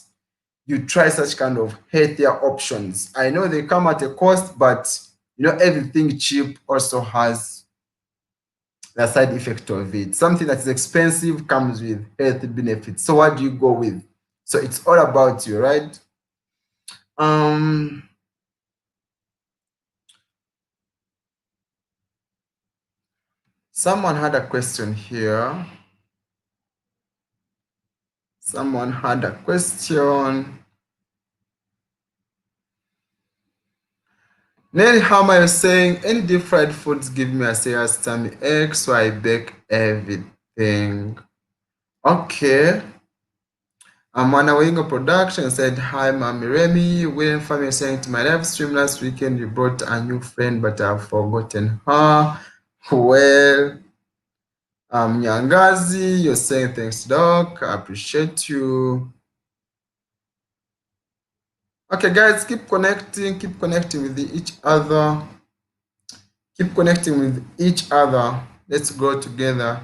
[SPEAKER 1] you try such kind of healthier options. I know they come at a cost, but everything cheap also has the side effect of it. Something that is expensive comes with health benefits. So what do you go with? So it's all about you, right? Um, Someone had a question here. Someone had a question. Nelly Hammer is saying, any deep fried foods give me a serious tummy ache, so I bake everything. Okay. Amana Wingo Production said, hi, Mami Remy. William Family saying, to my live stream last weekend, you brought a new friend, but I've forgotten her. Well, Nyangazi, you're saying, thanks, Doc. I appreciate you. Okay, guys, keep connecting with each other. Keep connecting with each other. Let's grow together.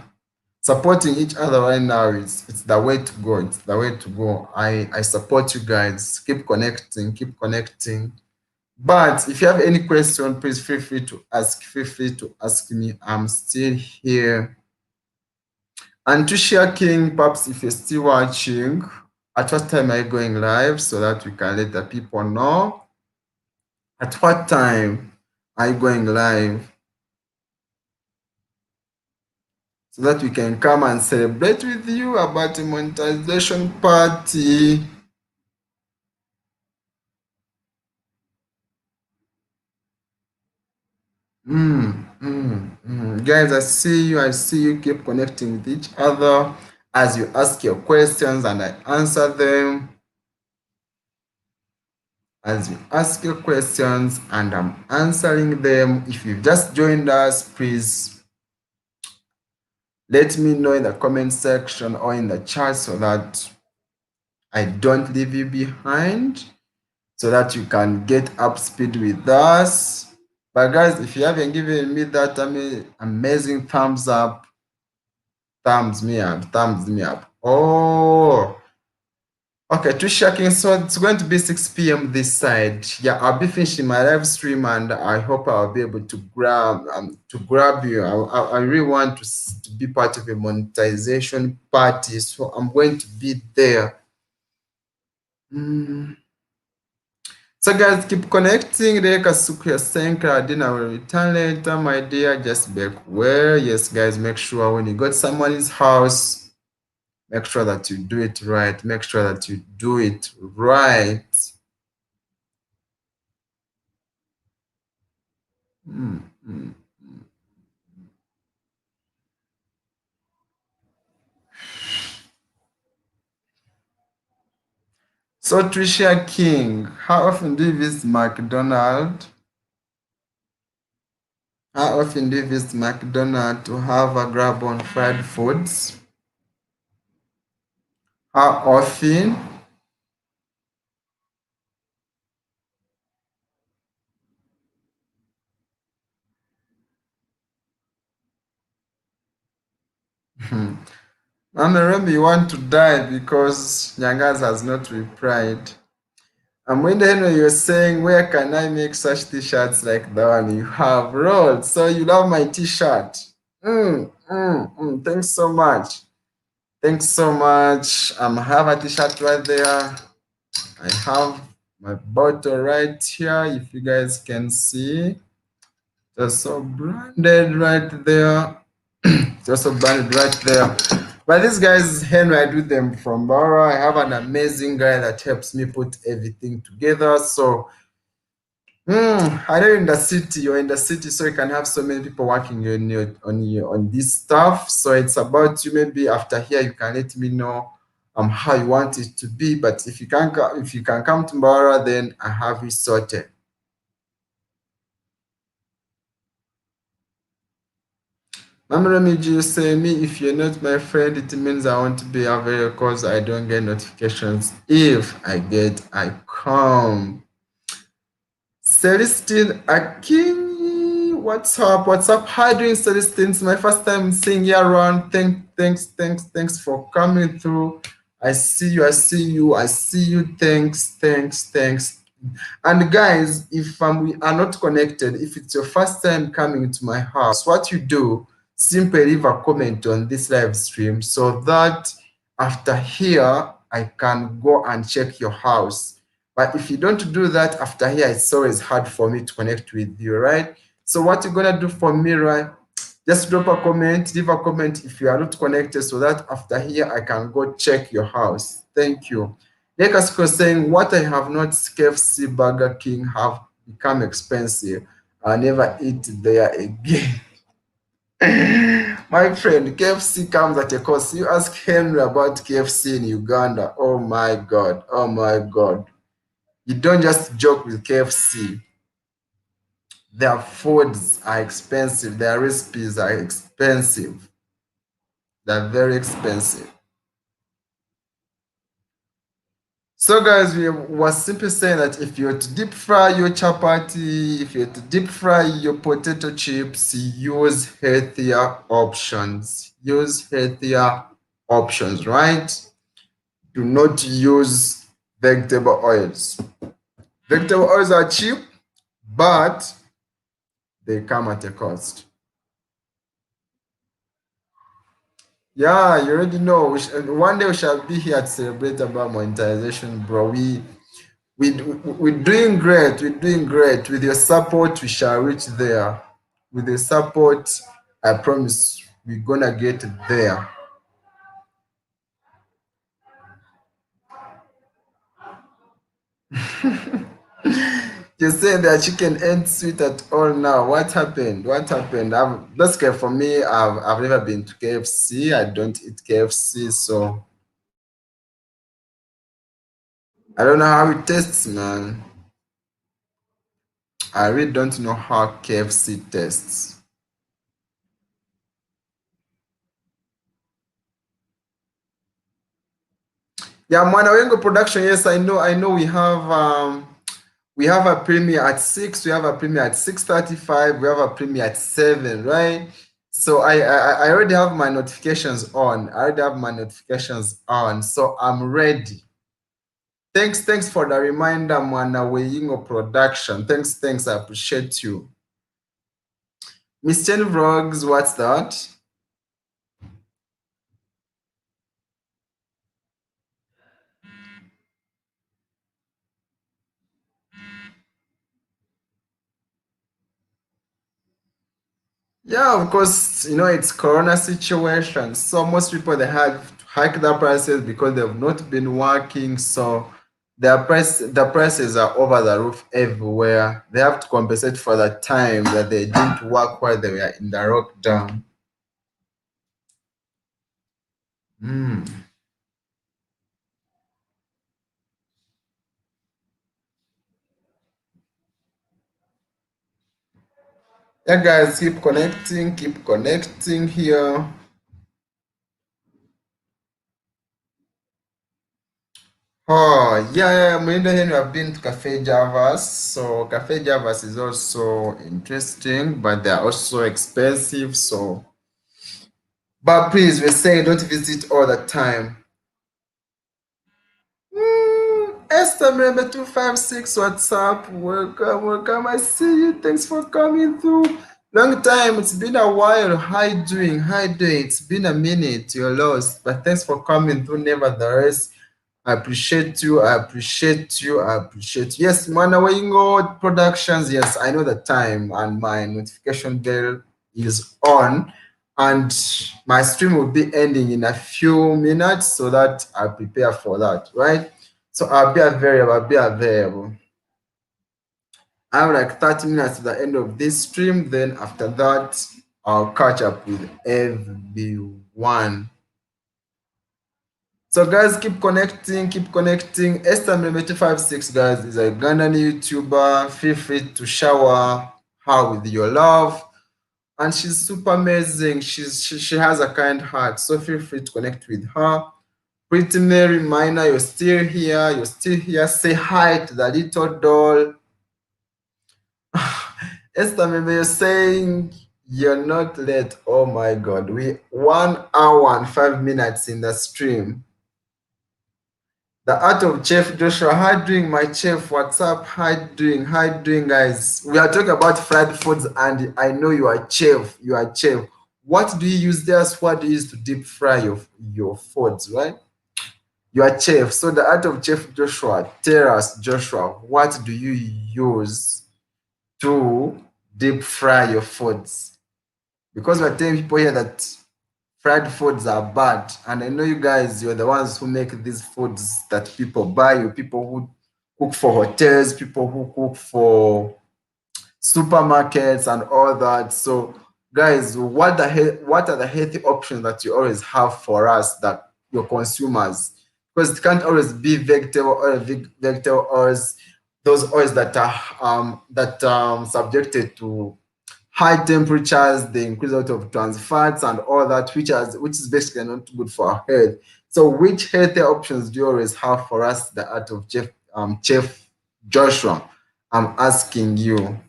[SPEAKER 1] Supporting each other right now it's the way to go. It's the way to go. I support you guys. Keep connecting, keep connecting. But if you have any question, please feel free to ask. Feel free to ask me. I'm still here. And to share King, perhaps if you're still watching, at what time are you going live so that we can let the people know? At what time are you going live? So that we can come and celebrate with you about the monetization party. Guys, I see you. I see you. Keep connecting with each other as you ask your questions and I answer them. As you ask your questions and I'm answering them. If you've just joined us, please let me know in the comment section or in the chat so that I don't leave you behind, so that you can get up speed with us. But guys, if you haven't given me that amazing thumbs up, thumbs me up. Oh, okay, Trisha King. So it's going to be 6 p.m. this side. Yeah, I'll be finishing my live stream, and I hope I'll be able to grab you. I really want to be part of a monetization party, so I'm going to be there. So guys, keep connecting. Reka Sukuya saying Dinner will return later, my dear. Just back where. Yes, guys, make sure when you go to someone's house, make sure that you do it right. Make sure that you do it right. So Tricia King, how often do you visit McDonald's? How often do you visit McDonald's to have a grab on fried foods? How often? Mama Remy, you want to die because Nyangas has not replied. And when Henry, you're saying, where can I make such t-shirts like the one you have rolled? So you love my t-shirt. Thanks so much. Thanks so much. I have a t-shirt right there. I have my bottle right here. If you guys can see, just so branded right there. Just so branded right there. But these guys, Henry, I do them from Bora. I have an amazing guy that helps me put everything together. So I know you're in the city, so you can have so many people working on this stuff. So it's about you. Maybe after here, you can let me know how you want it to be. But if you can come tomorrow, then I have it sorted. Mama Remiji, you say me, if you're not my friend, it means I want to be available because I don't get notifications. If I come. Celestine Akin, What's up? What's up? How are you doing, Celestine? My first time seeing you around. Thanks for coming through. I see you. I see you. I see you. Thanks. And guys, if we are not connected, if it's your first time coming to my house, what you do, simply leave a comment on this live stream so that after here, I can go and check your house. But if you don't do that after here, it's always hard for me to connect with you, right? So what you're gonna do for me, right? Just drop a comment, leave a comment if you are not connected so that after here I can go check your house. Thank you. Lekasiko saying, what I have not KFC, Burger King have become expensive. I'll never eat there again. My friend, KFC comes at a cost. You ask Henry about KFC in Uganda. Oh my God. Oh my God. You don't just joke with KFC. Their foods are expensive. Their recipes are expensive. They're very expensive. So guys, we were simply saying that if you're to deep fry your chapati, if you're to deep fry your potato chips, use healthier options. Use healthier options, right? Do not use vegetable oils. Vegetable oils are cheap, but they come at a cost. Yeah, you already know. One day we shall be here to celebrate about monetization, bro. We're doing great. We're doing great. With your support, we shall reach there. With your support, I promise we're gonna get there. You say that chicken ain't sweet at all now. What happened? What happened? Basically, for me, I've never been to KFC. I don't eat KFC, so I don't know how it tastes, man. I really don't know how KFC tastes. Yeah, Mwanawengo production. Yes, I know we have a premiere at 6, we have a premiere at 6:35, we have a premiere at 7, right? So I already have my notifications on. So I'm ready. Thanks for the reminder, Mwanawengo production. Thanks, I appreciate you. Miss Chen Vlogs, what's that? Yeah, of course, it's Corona situation. So most people they have to hike their prices because they've not been working. So the prices are over the roof everywhere. They have to compensate for the time that they didn't work while they were in the lockdown. Mm. Yeah, guys, keep connecting here. Oh, yeah, Melinda Henry have been to Cafe Javas. So Cafe Javas is also interesting, but they're also expensive. So, but please, we say don't visit all the time. Esther member 256, what's up? Welcome. I see you. Thanks for coming through. Long time. It's been a while. How you doing? It's been a minute. You're lost, but thanks for coming through. Nevertheless. I appreciate you. Yes, Manawingo Productions. Yes, I know the time, and my notification bell is on, and my stream will be ending in a few minutes, so that I prepare for that. Right. So I'll be available. I have like 30 minutes to the end of this stream. Then after that, I'll catch up with everyone. So guys, keep connecting. Esther Meme 256, guys, is a Ghanaian YouTuber. Feel free to shower her with your love. And she's super amazing. She has a kind heart. So feel free to connect with her. Pretty Mary Minor, you're still here. Say hi to the little doll. Esther, maybe you're saying you're not late. Oh my God, we 1 hour and 5 minutes in the stream. The art of Chef Joshua. How you doing, my chef? What's up? How you doing? How you doing, guys? We are talking about fried foods, and I know you are chef. You are chef. What do you use there? What do you use to deep fry your foods, right? You are chef. So the art of Chef Joshua. Tell us, Joshua, what do you use to deep fry your foods? Because we're telling people here that fried foods are bad. And I know you guys, you're the ones who make these foods that people buy, you people who cook for hotels, people who cook for supermarkets and all that. So, guys, what are the healthy options that you always have for us, that your consumers? Because it can't always be vegetable oil, vegetable oils, those oils that subjected to high temperatures, they increase a lot of trans fats and all that, which is basically not good for our health. So, which healthy options do you always have for us, the art of Chef Joshua? I'm asking you.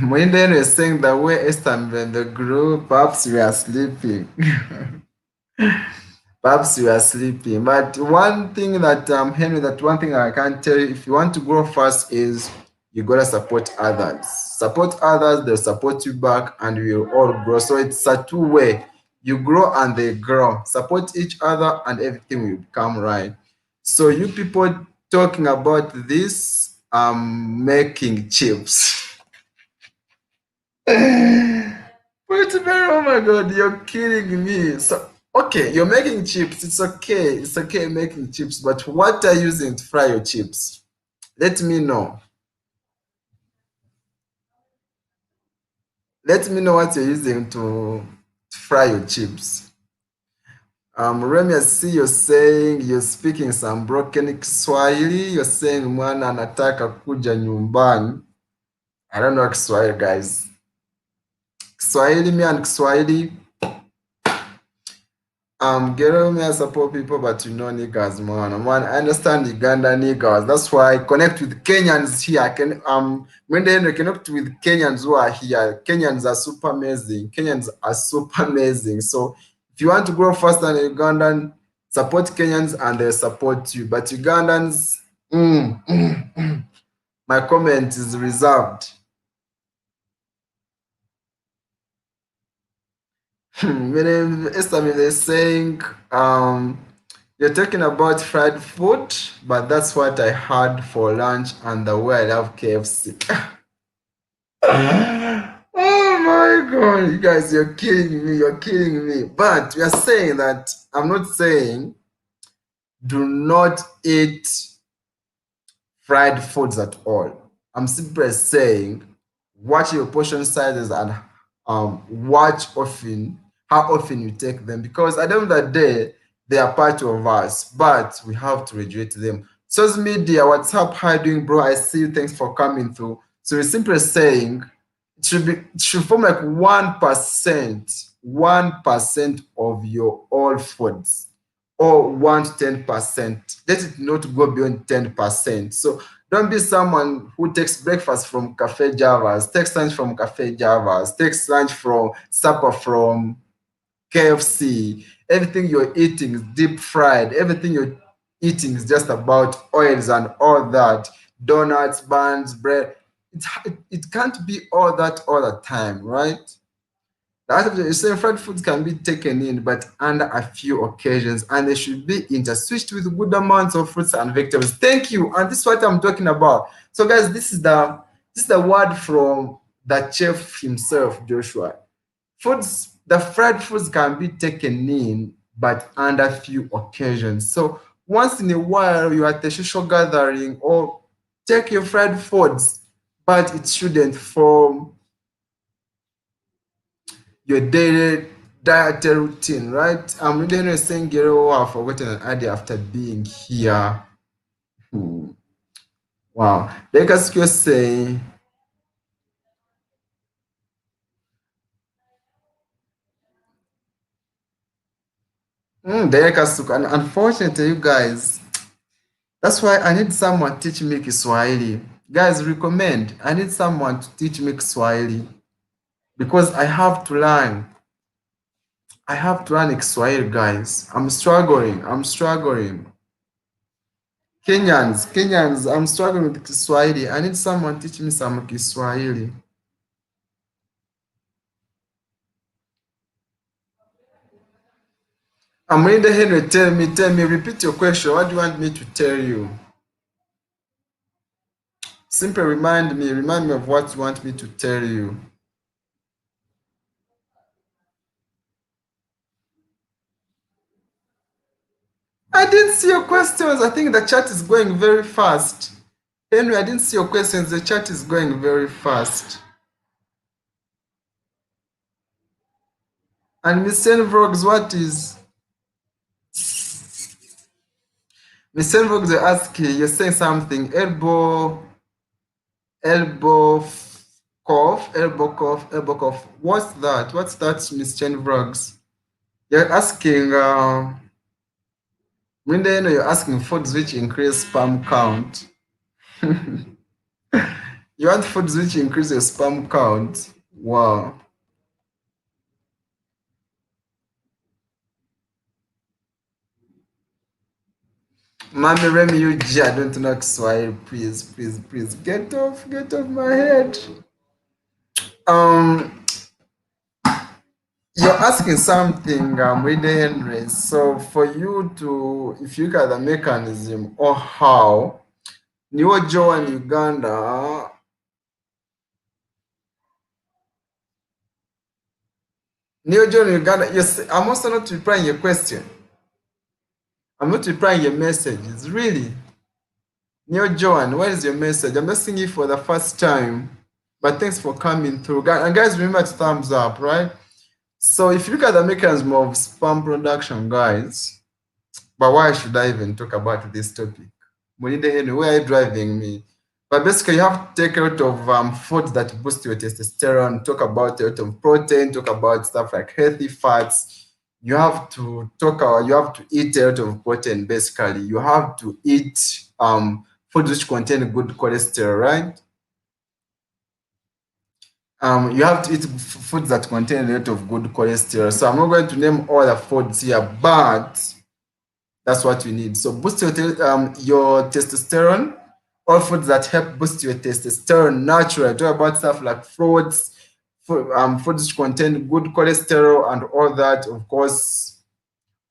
[SPEAKER 1] When then we're saying the way Esther and the group, perhaps we are sleeping. Perhaps you are sleeping. But one thing that Henry, that one thing I can tell you, if you want to grow fast, is you gotta support others. Support others, they'll support you back, and we'll all grow. So it's a two-way. You grow and they grow. Support each other, and everything will become right. So you people talking about this, making chips. Wait a minute, oh my God, you're kidding me. So, okay, you're making chips. It's okay. It's okay making chips, but what are you using to fry your chips? Let me know. Let me know what you're using to fry your chips. Remy, I see you're saying you're speaking some broken Kiswahili. You're saying mwana anataka kuja nyumbani. I don't know Kiswahili, guys. Kiswahili, me and Kiswahili. Ghetto me I support people, but you know niggas, man. Man, I understand Uganda niggas. That's why I connect with Kenyans here. I can when they connect with Kenyans who are here. Kenyans are super amazing. Kenyans are super amazing. So if you want to grow faster than Ugandan, support Kenyans and they'll support you. But Ugandans, my comment is reserved. Meaning, Esther, they're saying, you're talking about fried food, but that's what I had for lunch and the way I love KFC. Oh my God, you guys, you're killing me, you're killing me. But we are saying that, I'm not saying do not eat fried foods at all. I'm simply saying watch your portion sizes and watch often how often you take them, because at the end of the day they are part of us, but we have to regulate them. Social media, what's up? How you doing, bro? I see you. Thanks for coming through. So we're simply saying it should form like 1% of your all foods, or 1 to 10%. Let it not go beyond 10%. So don't be someone who takes breakfast from Cafe Javas, takes lunch from Cafe Javas, takes lunch from supper from KFC. Everything you're eating is deep fried. Everything you're eating is just about oils and all that. Donuts, buns, bread. It can't be all that all the time, right? The same fried foods can be taken in, but under a few occasions, and they should be interswitched with good amounts of fruits and vegetables. Thank you. And this is what I'm talking about. So, guys, this is the word from the chef himself, Joshua. The fried foods can be taken in, but under few occasions. So, once in a while, you're at a social gathering, or take your fried foods, but it shouldn't form your daily dietary routine, right? I'm really saying, Gero, I've forgotten an idea after being here. Hmm. Wow. Like as you say, Derek Asuka, and unfortunately, you guys, That's why I need someone to teach me Kiswahili. Guys, recommend. I need someone to teach me Kiswahili because I have to learn. I have to learn Kiswahili, guys. I'm struggling. I'm struggling. Kenyans, I'm struggling with Kiswahili. I need someone to teach me some Kiswahili. I'm reading Henry. Tell me, repeat your question. What do you want me to tell you? Simply remind me of what you want me to tell you. I didn't see your questions. I think the chat is going very fast. Henry, I didn't see your questions. The chat is going very fast. And Miss Vlogs, what is? Miss Vlogs, you're asking, you're saying something. Elbow elbow cough. What's that? What's that, Miss Vlogs? You're asking, Linda, you're asking foods which increase sperm count. You want foods which increase your sperm count? Wow. Mami Remy UG, I don't know Kiswahili. Please. Get off my head. You're asking something, Rede Henry. So for you to, if you look at the mechanism or how, New Joe in Uganda, yes, I'm also not replying your question. I'm not replying your messages, really. Neo Joan, where is your message? I'm asking you for the first time, but thanks for coming through. And guys, remember to thumbs up, right? So if you look at the mechanism of sperm production, guys, but why should I even talk about this topic? Where are you driving me? But basically, you have to take a lot of foods that boost your testosterone, talk about a lot of protein, talk about stuff like healthy fats. You have to eat a lot of protein, basically. You have to eat foods which contain good cholesterol, right? You have to eat foods that contain a lot of good cholesterol. So I'm not going to name all the foods here, but that's what you need. So boost your testosterone, all foods that help boost your testosterone naturally. Talk about stuff like fruits, foods which contain good cholesterol and all that. Of course,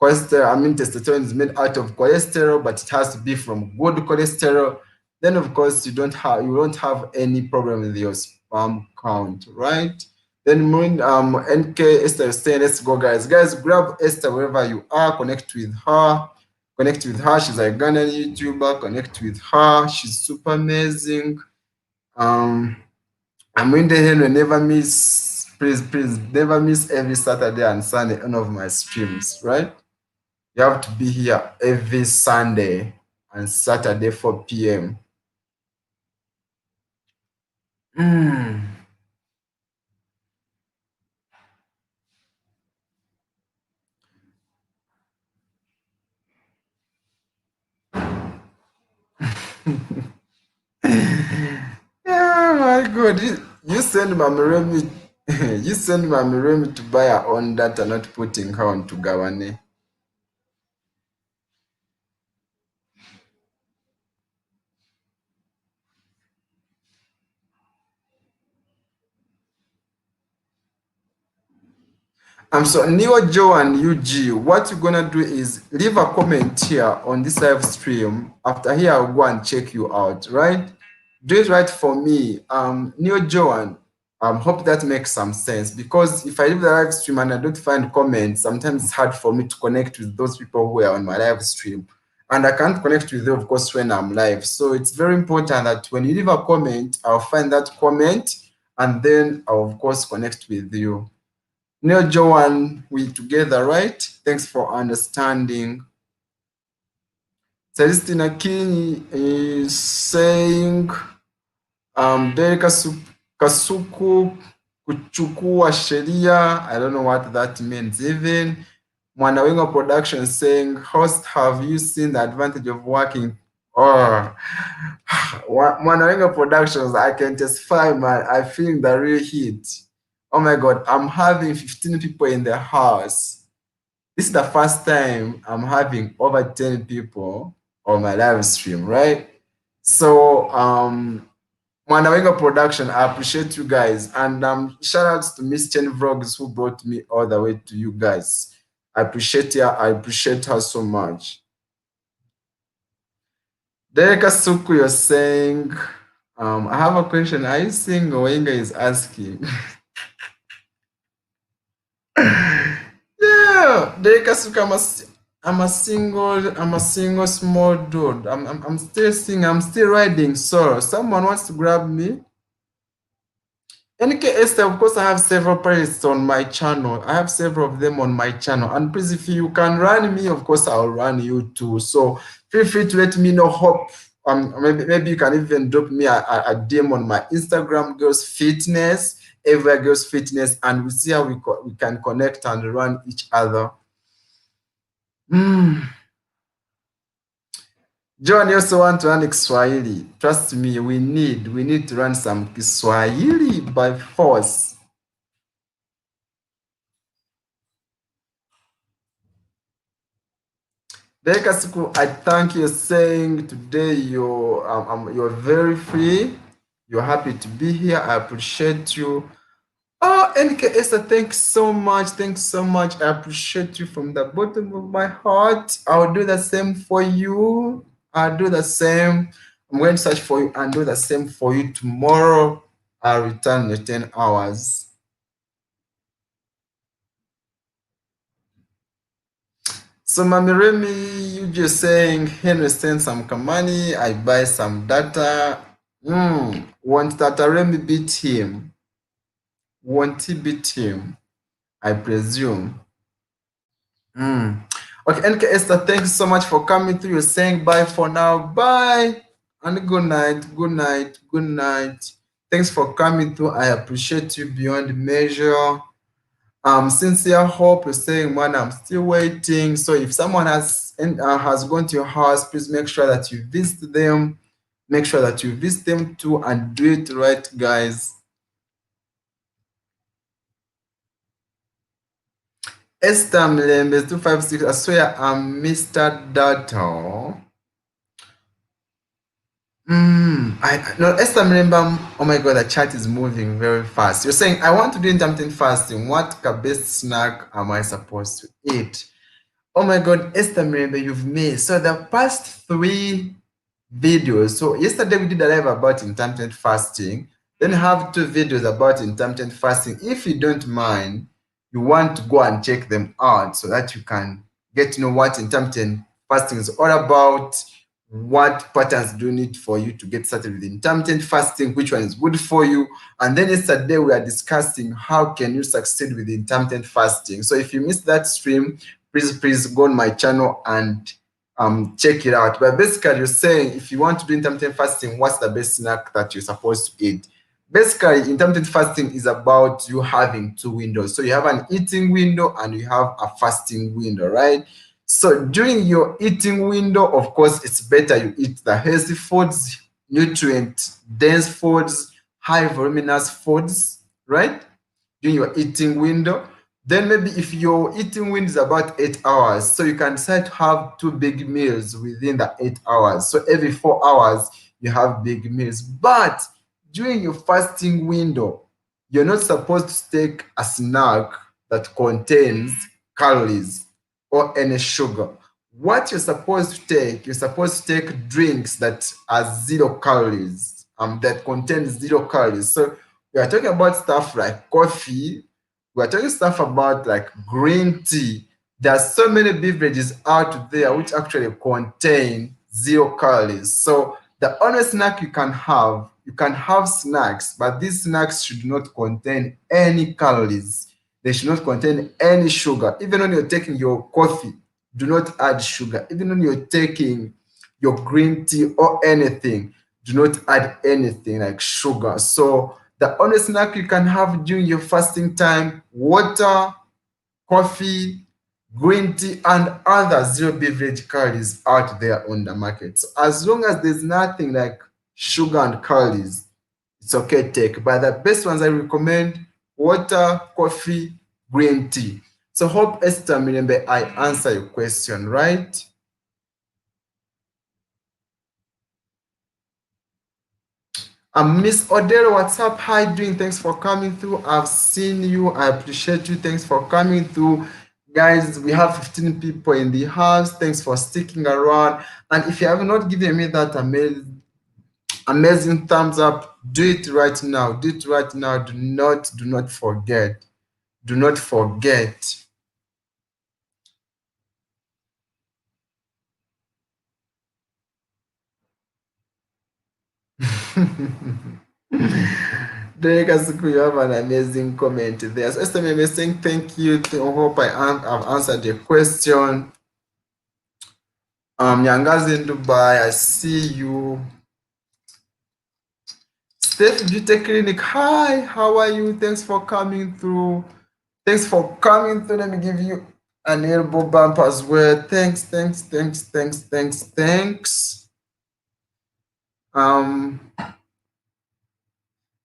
[SPEAKER 1] testosterone is made out of cholesterol, but it has to be from good cholesterol. Then, of course, you won't have any problem with your sperm count, right? Then NK Esther is saying, let's go, guys. Guys, grab Esther wherever you are, connect with her. She's a Ghanaian YouTuber. Connect with her. She's super amazing. I'm in the Henry. Never miss, please, never miss every Saturday and Sunday one of my streams, right? You have to be here every Sunday and Saturday 4 p.m. Oh my God! You send Mami Remy, you send Mami Remy to buy her own data, not putting her on to Gawane. So Neo Joe and UG, what you're gonna do is leave a comment here on this live stream. After here, I'll go and check you out, right? Do it right for me. Neo Joe and hope that makes some sense, because if I leave the live stream and I don't find comments, sometimes it's hard for me to connect with those people who are on my live stream. And I can't connect with them, of course, when I'm live. So it's very important that when you leave a comment, I'll find that comment and then I'll, of course, connect with you. Neil Joan, we together, right? Thanks for understanding. Celestina King is saying, Beri Kasuku kuchukua sheria. I don't know what that means even. Mwanawinga Production saying, host, have you seen the advantage of working Oh, Mwanawenga Productions, I can testify, man. I feel the real heat. Oh my God, I'm having 15 people in the house. This is the first time I'm having over 10 people on my live stream, right? So, Mwanawenga Production, I appreciate you guys. And shout outs to Miss Chen Vlogs who brought me all the way to you guys. I appreciate her. I appreciate her so much. Dereka Suku, you're saying, I have a question. Are you saying Owenga is asking? Yeah, Dereka Suku, I'm a single small dude. I'm still singing, I'm still riding solo. Someone wants to grab me? NK Esther, of course, I have several playlists on my channel. I have several of them on my channel. And please, if you can run me, of course, I'll run you too. So feel free to let me know. Hope maybe you can even drop me a DM on my Instagram, Girls Fitness, Everywhere Girls Fitness, and we see how we can connect and run each other. John, you also want to learn Kiswahili. Trust me, we need to learn some Kiswahili by force. Dekasiku, I thank you saying today you're very free. You're happy to be here. I appreciate you. Oh, NK Esther, thanks so much. Thanks so much. I appreciate you from the bottom of my heart. I'll do the same for you. I'll do the same. I'm going to search for you and do the same for you tomorrow. I'll return in 10 hours. So Mami Remy, you just saying Henry send some money, I buy some data. Won't Tata Remy beat him? Won't he beat him? I presume. Okay, NK Esther, thanks so much for coming through. You're saying bye for now. Bye. And good night. Good night. Good night. Thanks for coming through. I appreciate you beyond measure. Sincere Hope is saying, man, I'm still waiting. So if someone has gone to your house, please make sure that you visit them. Make sure that you visit them too and do it right, guys. Esther Mlembe 256, I swear I'm Mr. Data. No, Esther Mlembe, oh my God, the chat is moving very fast. You're saying, I want to do intermittent fasting. What best snack am I supposed to eat? Oh my God, Esther Mirembe, you've missed. So the past 3 videos. So yesterday we did a live about intermittent fasting. Then have 2 videos about intermittent fasting. If you don't mind, you want to go and check them out so that you can get to know what intermittent fasting is all about. What patterns do you need for you to get started with intermittent fasting? Which one is good for you? And then yesterday we are discussing how can you succeed with intermittent fasting. So if you missed that stream, please go on my channel and check it out. But basically, you're saying if you want to do intermittent fasting, what's the best snack that you're supposed to eat? Basically, intermittent fasting is about you having 2 windows. So you have an eating window and you have a fasting window, right? So during your eating window, of course, it's better you eat the healthy foods, nutrient-dense foods, high voluminous foods, right? During your eating window. Then maybe if your eating window is about 8 hours, so you can decide to have 2 big meals within the 8 hours. So every 4 hours, you have big meals. But during your fasting window, you're not supposed to take a snack that contains calories or any sugar. What you're supposed to take drinks that are 0 calories, that contain 0 calories. So we are talking about stuff like coffee. We are talking stuff about like green tea. There are so many beverages out there which actually contain 0 calories. So the only snack you can have snacks, but these snacks should not contain any calories. They should not contain any sugar. Even when you're taking your coffee, do not add sugar. Even when you're taking your green tea or anything, do not add anything like sugar. So the only snack you can have during your fasting time, water, coffee, green tea, and other zero beverage calories out there on the market. So as long as there's nothing like sugar and calories, it's okay take. But the best ones I recommend: water, coffee, green tea. So hope Esther Mirembe I answer your question, right? Miss Odero, what's up? How you doing? Thanks for coming through. I've seen you. I appreciate you. Thanks for coming through. Guys, we have 15 people in the house. Thanks for sticking around. And if you have not given me that amazing thumbs up, do it right now. Do it right now. Do not forget. Do not forget. Derek Asuku, you have an amazing comment there. So Esther Meme saying thank you. I hope I've answered your question. Nyangazi in Dubai, I see you. Steph Beauty Clinic, hi, how are you? Thanks for coming through. Thanks for coming through. Let me give you an elbow bump as well. Thanks. Um,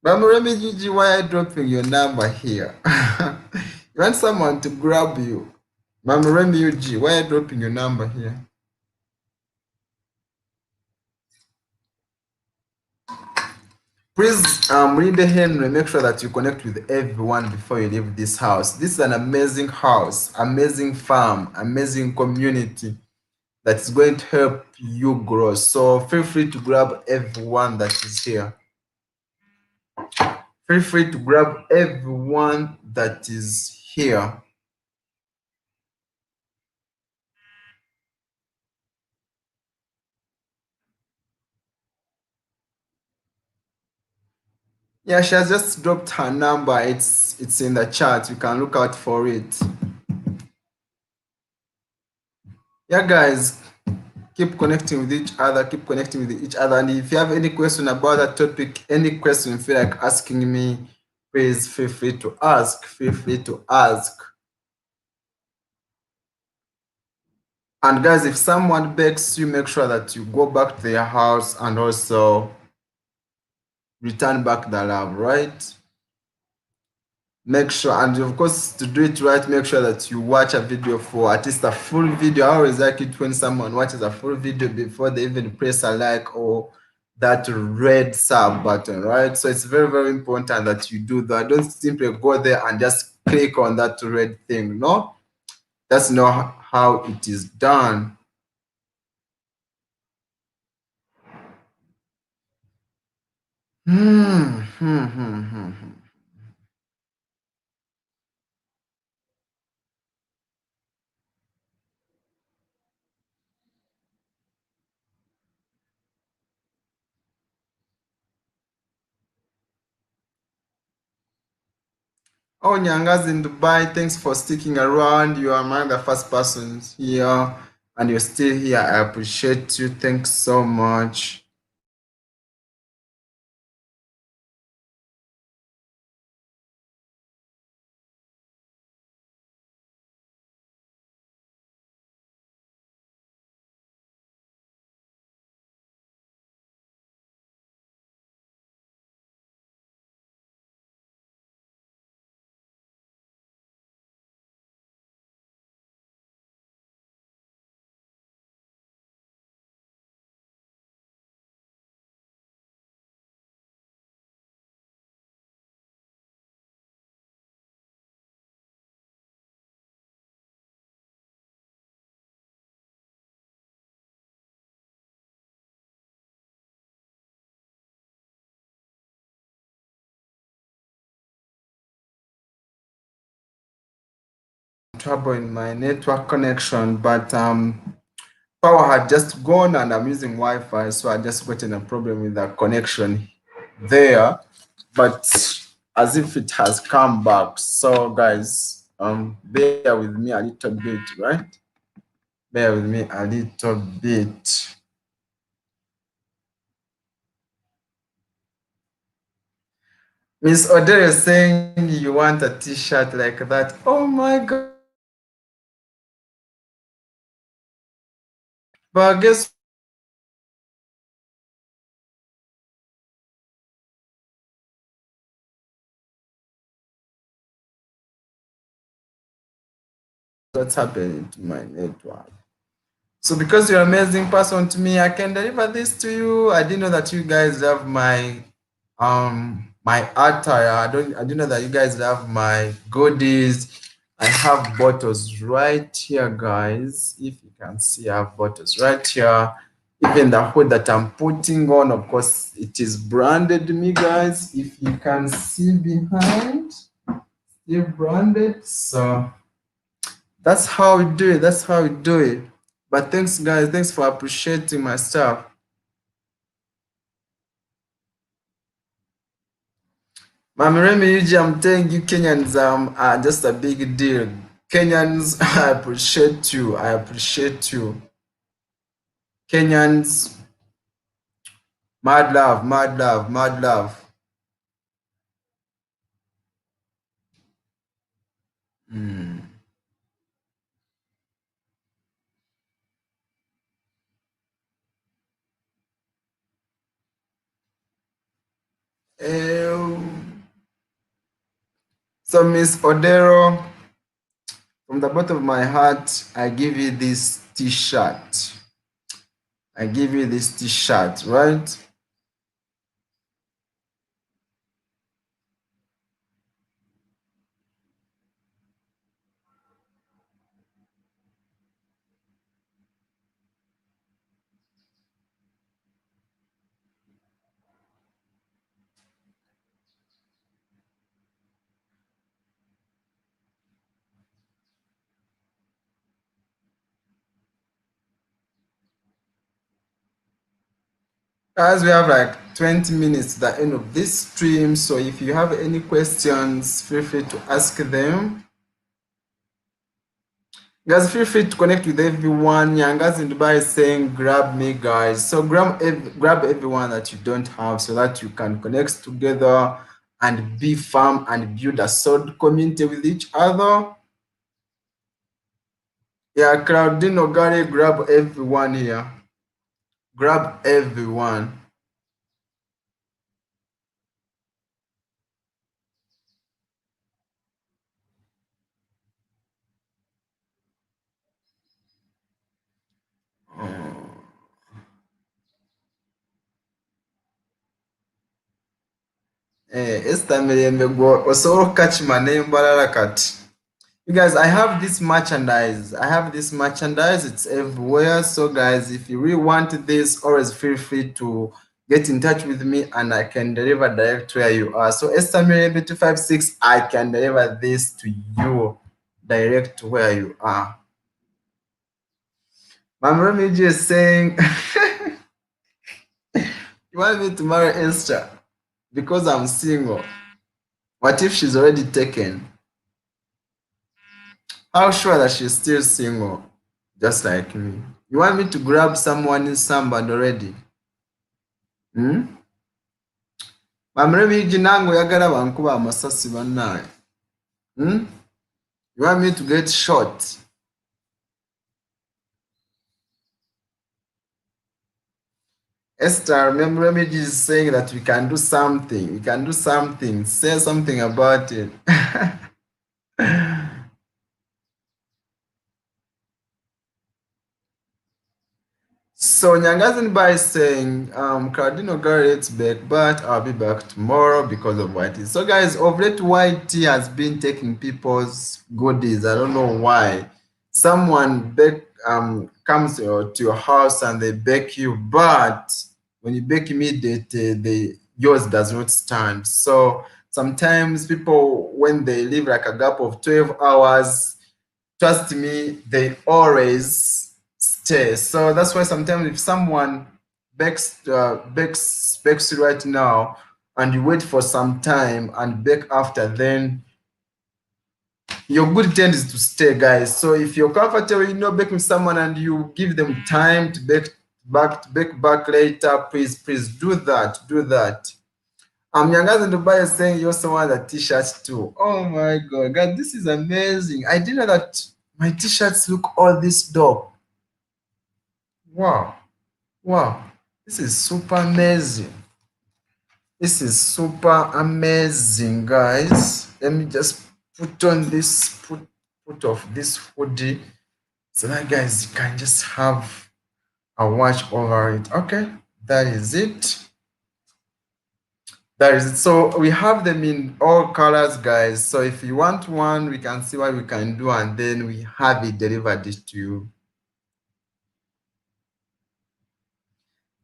[SPEAKER 1] Bamuremi Gigi, why are you dropping your number here? You want someone to grab you. Bamuremi Yuji, why are you dropping your number here? Please, Rinde Henry, make sure that you connect with everyone before you leave this house. This is an amazing house, amazing farm, amazing community that is going to help you grow. So feel free to grab everyone that is here. Feel free to grab everyone that is here. Yeah, she has just dropped her number. It's in the chat. You can look out for it. Yeah, guys, keep connecting with each other. Keep connecting with each other. And if you have any question about that topic, any question you feel like asking me, please feel free to ask. Feel free to ask. And guys, if someone begs you, make sure that you go back to their house and also return back the love, right? Make sure, and of course, to do it right, make sure that you watch a video for at least a full video. I always like it when someone watches a full video before they even press a like or that red sub button, right? So it's very, very important that you do that. Don't simply go there and just click on that red thing. No, that's not how it is done. Hmm. Oh, Nyanga's in Dubai. Thanks for sticking around. You are among the first persons here, and you're still here. I appreciate you. Thanks so much. Trouble in my network connection, but power had just gone, and I'm using Wi-Fi, so I just got in a problem with the connection there. But as if it has come back. So, guys, bear with me a little bit, right? Bear with me a little bit. Miss Odere is saying you want a t-shirt like that. Oh my God. But guess what's happening to my network? So because you're an amazing person to me, I can deliver this to you. I didn't know that you guys have my attire. I didn't know that you guys have my goodies. I have bottles right here, guys. If you can see, I have bottles right here. Even the hood that I'm putting on, of course, it is branded me, guys. If you can see behind, still branded. So that's how we do it. That's how we do it. But thanks, guys. Thanks for appreciating my stuff. Mama Remy Yuji, I'm telling you, Kenyans are just a big deal. Kenyans, I appreciate you. I appreciate you. Kenyans, mad love, mad love, mad love. Hmm. Um, so, Miss Odero, from the bottom of my heart, I give you this t-shirt. I give you this t-shirt, right? Guys, we have like 20 minutes to the end of this stream. So if you have any questions, feel free to ask them. Guys, feel free to connect with everyone. Yangas in Dubai is saying, grab me, guys. So grab everyone that you don't have so that you can connect together and be firm and build a solid community with each other. Yeah, Claudine Gary, grab everyone here. Grab everyone. Esther Mirembe also catch my name, Bararakat. You guys, I have this merchandise. I have this merchandise. It's everywhere. So, guys, if you really want this, always feel free to get in touch with me and I can deliver direct where you are. So, Esther Mirembe 256, I can deliver this to you direct where you are. Mom Remiji is saying, you want me to marry Esther because I'm single. What if she's already taken? How sure that she's still single, just like me? You want me to grab someone in somebody already? Hmm? Bamuremiji nange oyagala bankuba amasasi bannaye. Hmm? You want me to get shot? Esther, Remiji is saying that we can do something. We can do something. Say something about it. So Nyangazinba is saying, Cardino Garrett's back, but I'll be back tomorrow because of Whitey. So guys, of late Whitey has been taking people's goodies. I don't know why. Someone comes to your house and they bake you, but when you bake immediately, yours does not stand. So sometimes people, when they leave like a gap of 12 hours, trust me, they always stay. So that's why sometimes if someone bakes right now and you wait for some time and bake after, then your good intent is to stay, guys. So if you're comfortable, baking with someone and you give them time to bake back later, please do that. Do that. Nyangazi Dubai is saying you also want a t-shirt too. Oh my God, this is amazing. I didn't know that my t-shirts look all this dope. Wow. Wow. This is super amazing. This is super amazing, guys. Let me just put on this, put off this hoodie so that guys can just have a watch over it. Okay, that is it. That is it. So we have them in all colors, guys. So if you want one, we can see what we can do, and then we have it delivered it to you.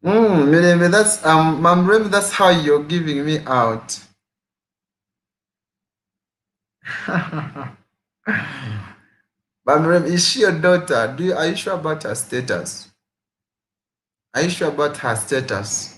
[SPEAKER 1] Mirembe, that's Ma'am Rem, that's how you're giving me out. Ma'am Rem, is she your daughter? Are you sure about her status? Are you sure about her status?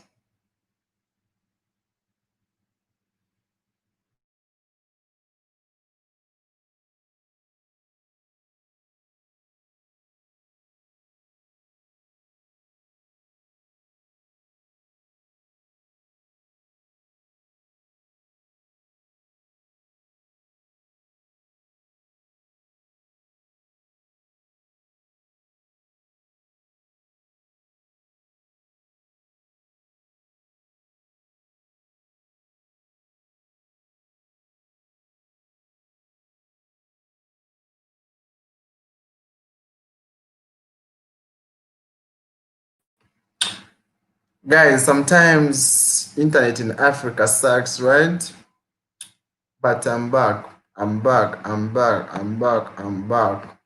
[SPEAKER 1] Guys, sometimes internet in Africa sucks, right? But I'm back. I'm back. I'm back. I'm back. I'm back.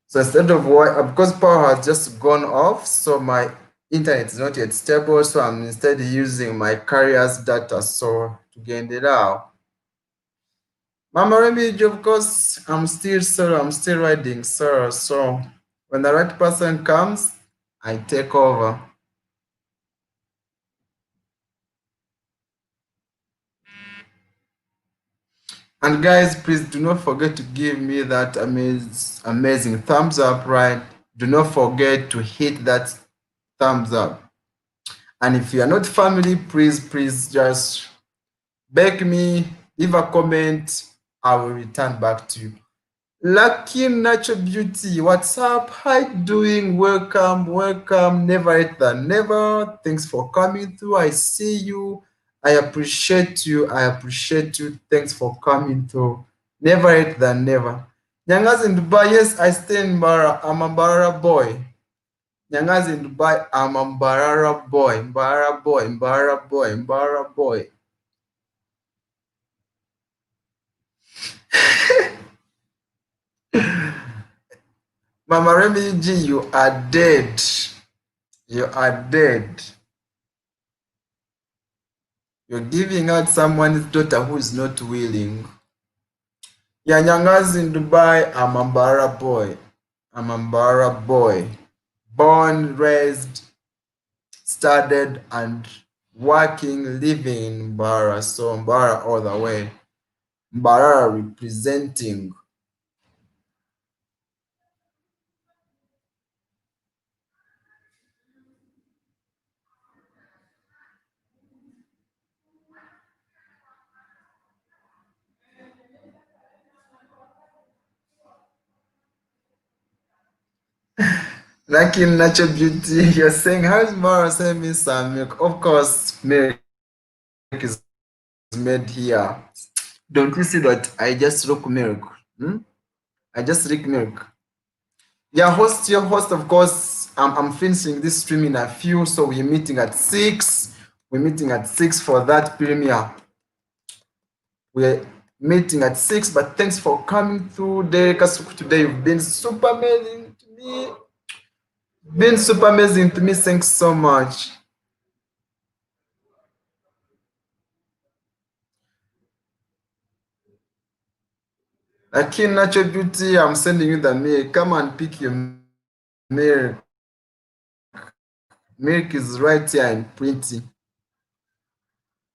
[SPEAKER 1] So instead of what, because power has just gone off, so my internet is not yet stable. So I'm instead using my carrier's data. So to get it out. Mama Remedy, of course, I'm still solo. I'm still riding solo. So when the right person comes, I take over. And guys, please do not forget to give me that amazing thumbs up, right? Do not forget to hit that thumbs up. And if you are not family, please just beg me, leave a comment. I will return back to you. Lucky Natural Beauty, what's up? How you doing? Welcome, welcome. Never hate than never. Thanks for coming through. I see you. I appreciate you. I appreciate you. Thanks for coming through. Never hate than never. Nyanga's in Dubai. Yes, I stay in Mbara. I'm a Mbarara boy. Nyanga's in Dubai. I'm a Mbarara boy. Mbara boy. Mbara boy. Mbara boy. Mama Remy G, you are dead. You are dead. You're giving out someone's daughter who is not willing. Yeah, Nyanga's in Dubai. I'm a Mbara boy. I'm a Mbara boy. Born, raised, studied, and working, living in Mbara. So Mbara all the way. Mbara representing. Lucky Natural Beauty, you're saying, how is Mbara sending me some milk? Of course, milk is made here. Don't you see that I just look milk? I just drink milk. Yeah, your host, of course. I'm finishing this stream in a few, so we're meeting at 6. We're meeting at 6 for that premiere. We're meeting at 6, but thanks for coming through, Derek Asuku. Today you've been super amazing to me. Been super amazing to me. Thanks so much. Akin Natural Beauty, I'm sending you the mail. Come and pick your milk. Milk is right here and pretty.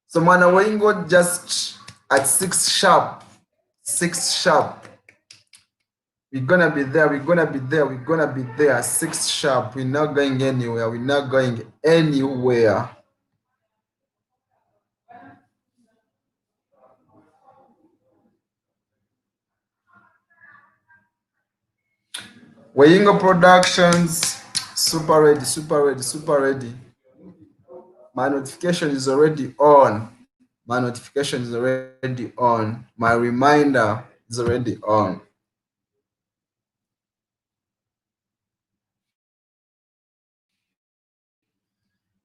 [SPEAKER 1] So Mana Waingo just at 6 sharp. 6 sharp. We're gonna be there. We're gonna be there. We're gonna be there. 6 sharp. We're not going anywhere. We're not going anywhere. Waingo Productions. Super ready, super ready, super ready. My notification is already on. My notification is already on. My reminder is already on.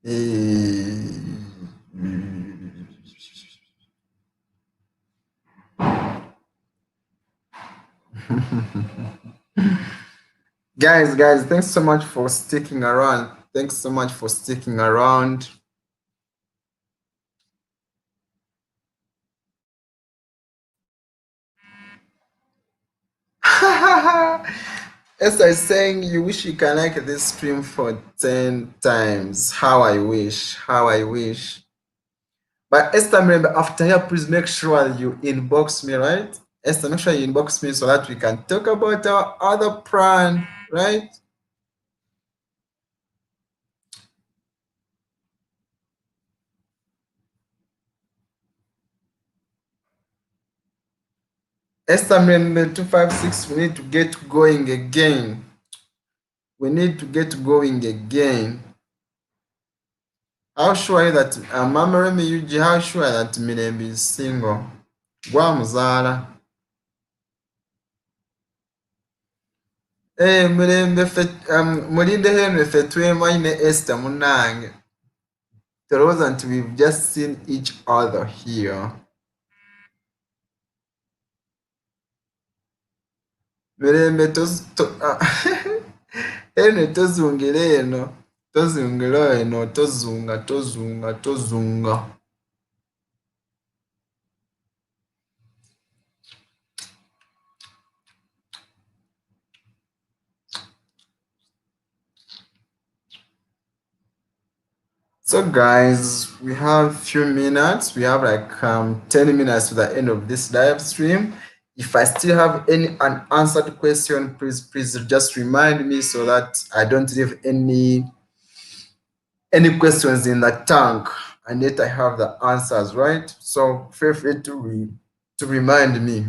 [SPEAKER 1] Eh, guys, thanks so much for sticking around. Thanks so much for sticking around. Esther is saying you wish you can like this stream for 10 times. How I wish. How I wish. But Esther, remember, after here, please make sure you inbox me, right? Esther, make sure you inbox me so that we can talk about our other plan, right? Esther, remember, 256, we need to get going again. We need to get going again. How sure are you that, Mama Remy Yuji, how sure that Mirembe is single? Gwa Muzara. Mirembe, Mulinde Henry, Fetwe, Mine Esther, Munang. There wasn't, we've just seen each other here. Mirembe, eno tozungila eno. Tozungila eno, tozunga. So guys, we have few minutes. We have like 10 minutes to the end of this live stream. If I still have any unanswered question, please just remind me so that I don't leave any questions in the tank and yet I have the answers, right? So feel free to remind me.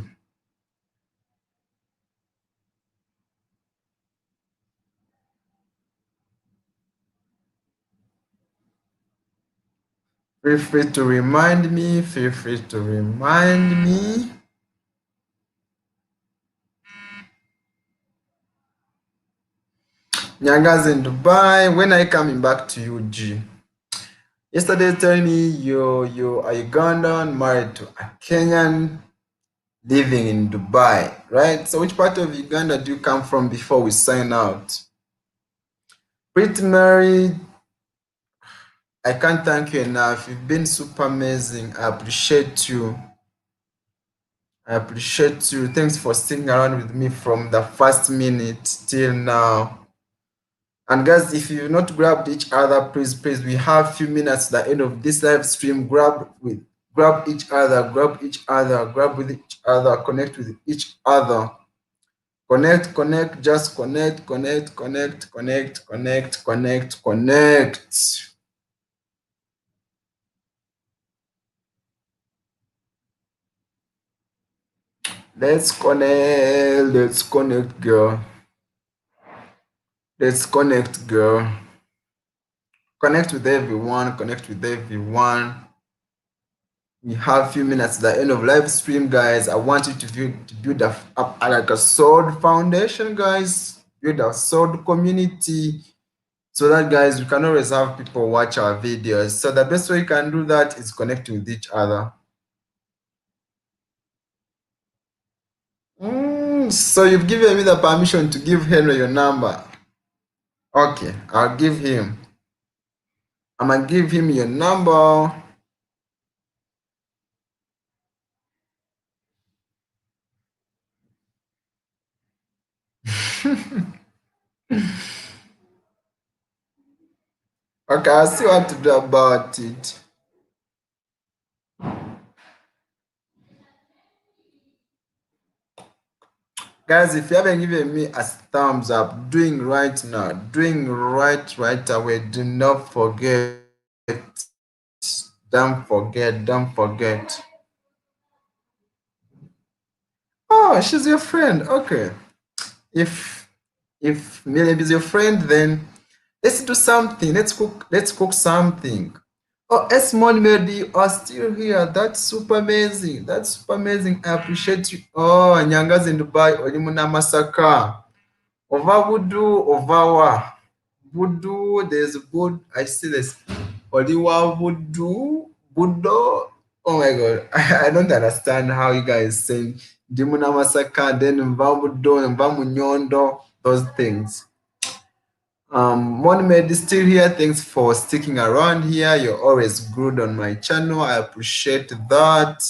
[SPEAKER 1] Feel free to remind me. Feel free to remind me. Nyanga's in Dubai. When are you coming back to UG? Yesterday telling me you are Ugandan, married to a Kenyan, living in Dubai, right? So which part of Uganda do you come from before we sign out? Pretty Mary, I can't thank you enough. You've been super amazing. I appreciate you. I appreciate you. Thanks for sticking around with me from the first minute till now. And guys, if you've not grabbed each other, please, we have few minutes at the end of this live stream. Grab each other, grab with each other, connect with each other. Connect, just connect. Let's connect, girl. Let's connect, girl. Connect with everyone. We have a few minutes at the end of live stream, guys. I want you to build up like a sword foundation, guys. Build a sword community so that, guys, we can always have people watch our videos. So the best way you can do that is connecting with each other. So you've given me the permission to give Henry your number. Okay, I'll give him. I'm gonna give him your number. Okay, I'll see what to do about it. Guys, if you haven't given me a thumbs up, doing right now, doing right away, do not forget. Don't forget. Oh, she's your friend. Okay. If Miriam is your friend, then Let's do something. Let's cook something. Oh, Esmond Melody, you are still here. That's super amazing. That's super amazing. I appreciate you. Oh, Nyanga's in Dubai. Olimuna Masaka. Over Voodoo, over wa. Voodoo, there's Voodoo. I see this. Oliwa Voodoo, Voodoo. Oh my God. I don't understand how you guys say Dimuna Masaka, then Mvamudo, Mvamunyondo, those things. Monument is still here. Thanks for sticking around here. You're always good on my channel. I appreciate that.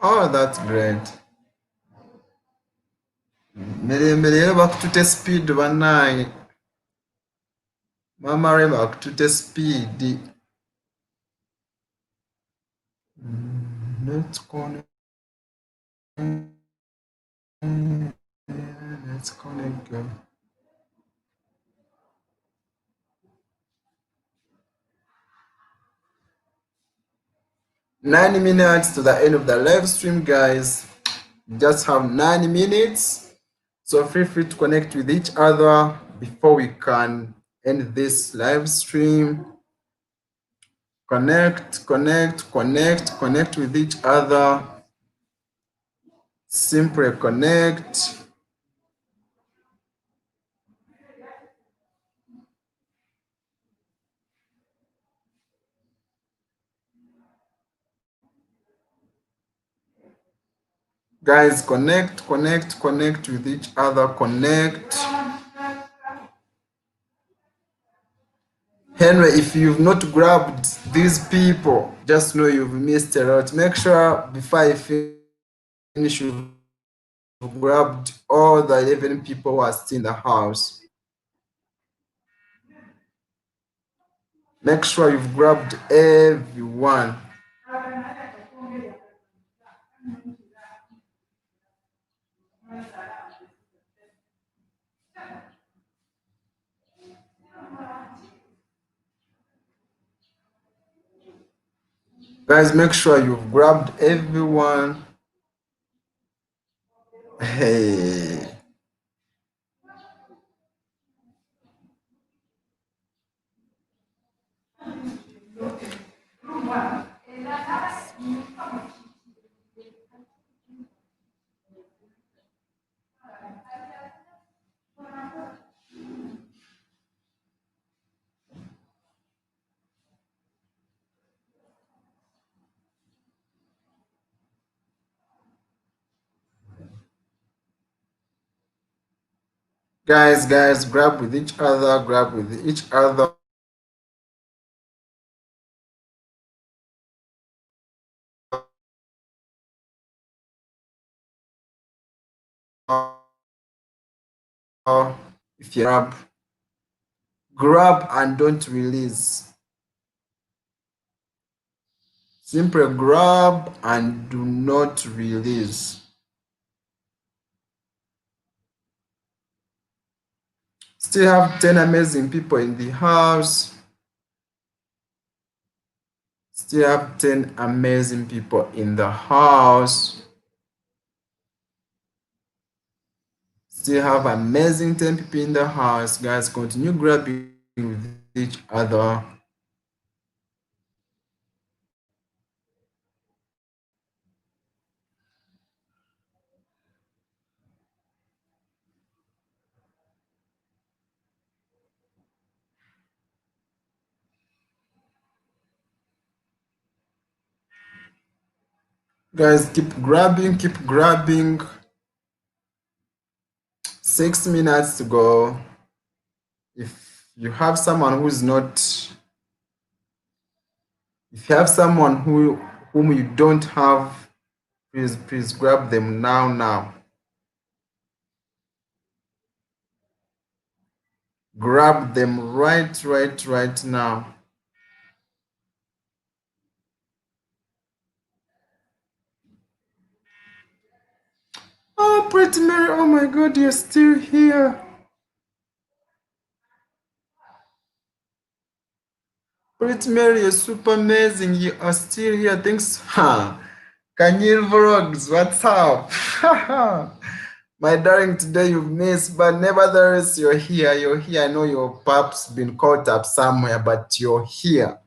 [SPEAKER 1] Oh, that's great. Miremire bakutute speed banaye. Mama re bakutute speed. Let's connect. Let's connect. 9 minutes to the end of the live stream, guys. Just have 9 minutes. So feel free to connect with each other before we can end this live stream. Connect with each other. Simply connect. Guys, connect with each other. Connect. Henry, if you've not grabbed these people, just know you've missed a lot. Make sure before I finish, you've grabbed all the 11 people who are still in the house. Make sure you've grabbed everyone. Guys, make sure you've grabbed everyone. Hey. Guys, grab with each other, grab with each other. If you grab and don't release. Simply grab and do not release. Still have 10 amazing people in the house. Still have 10 amazing people in the house. Still have amazing 10 people in the house. Guys, continue grabbing with each other. Guys, keep grabbing, keep grabbing. 6 minutes to go. If you have someone who's not, if you have someone whom you don't have, please grab them now. Grab them right now. Oh, Pretty Mary, oh my God, you're still here. Pretty Mary, you're super amazing. You are still here. Thanks. Huh. Kanyil Vlogs, what's up? My darling, today you've missed, but nevertheless, you're here. You're here. I know your pap's been caught up somewhere, but you're here.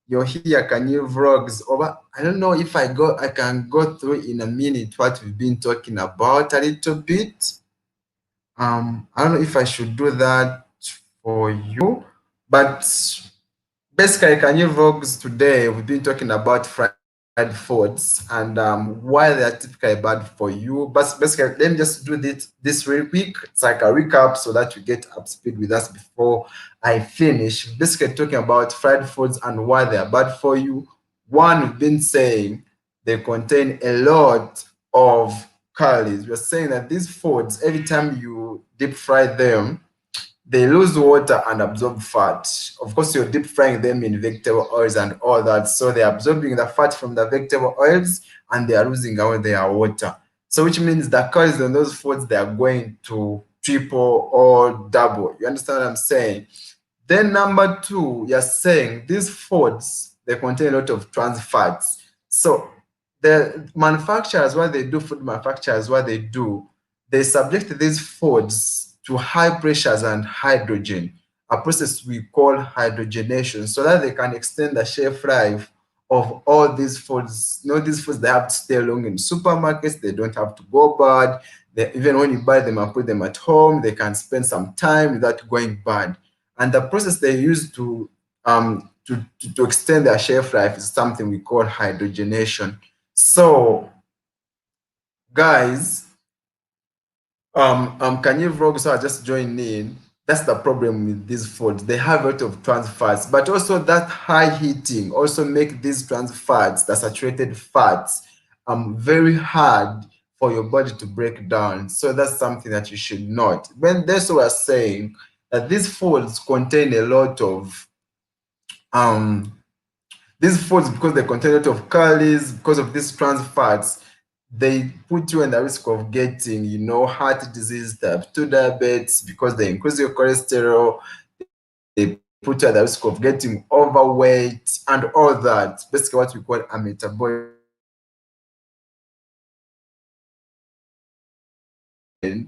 [SPEAKER 1] You're here. Kanyil Vlogs. Over. I don't know if I can go through in a minute what we've been talking about a little bit. I don't know if I should do that for you, but basically, Kanye Vlogs today, we've been talking about fried foods and why they are typically bad for you. But basically, let me just do this real quick. It's like a recap so that you get up to speed with us before I finish. Basically, talking about fried foods and why they are bad for you. One, we've been saying they contain a lot of calories. We're saying that these foods, every time you deep fry them, they lose water and absorb fat. Of course, you're deep frying them in vegetable oils and all that. So they're absorbing the fat from the vegetable oils and they are losing out their water. So which means the calories on those foods, they are going to triple or double. You understand what I'm saying? Then number two, you're saying these foods, they contain a lot of trans fats. So the manufacturers, what they do, food manufacturers, what they do, they subject these foods to high pressures and hydrogen, a process we call hydrogenation, so that they can extend the shelf life of all these foods. You know, these foods, they have to stay long in supermarkets, they don't have to go bad. Even when you buy them and put them at home, they can spend some time without going bad. And the process they use to extend their shelf life is something we call hydrogenation. So, guys, can you vlog? So I just joined in. That's the problem with these foods. They have a lot of trans fats, but also that high heating also make these trans fats, the saturated fats, very hard for your body to break down. So that's something that you should note. When that's what we're saying, that these foods contain a lot of um these foods, because they contain a lot of calories, because of these trans fats, they put you in the risk of getting, heart disease, type 2 diabetes, because they increase your cholesterol. They put you at the risk of getting overweight and all that. Basically, what we call a metabolic. You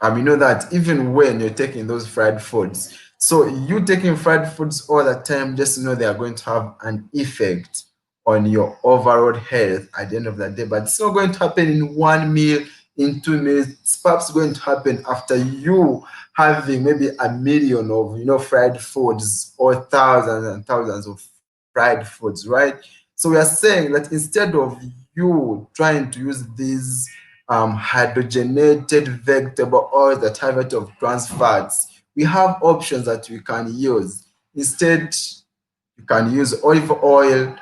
[SPEAKER 1] know that even when you're taking those fried foods, so you taking fried foods all the time, just know they are going to have an effect on your overall health at the end of the day. But it's not going to happen in one meal, in 2 meals. It's perhaps going to happen after you having maybe a million of fried foods or thousands and thousands of fried foods, right? So we are saying that instead of you trying to use these hydrogenated vegetable oils that have a lot of trans fats, we have options that we can use. Instead, you can use olive oil,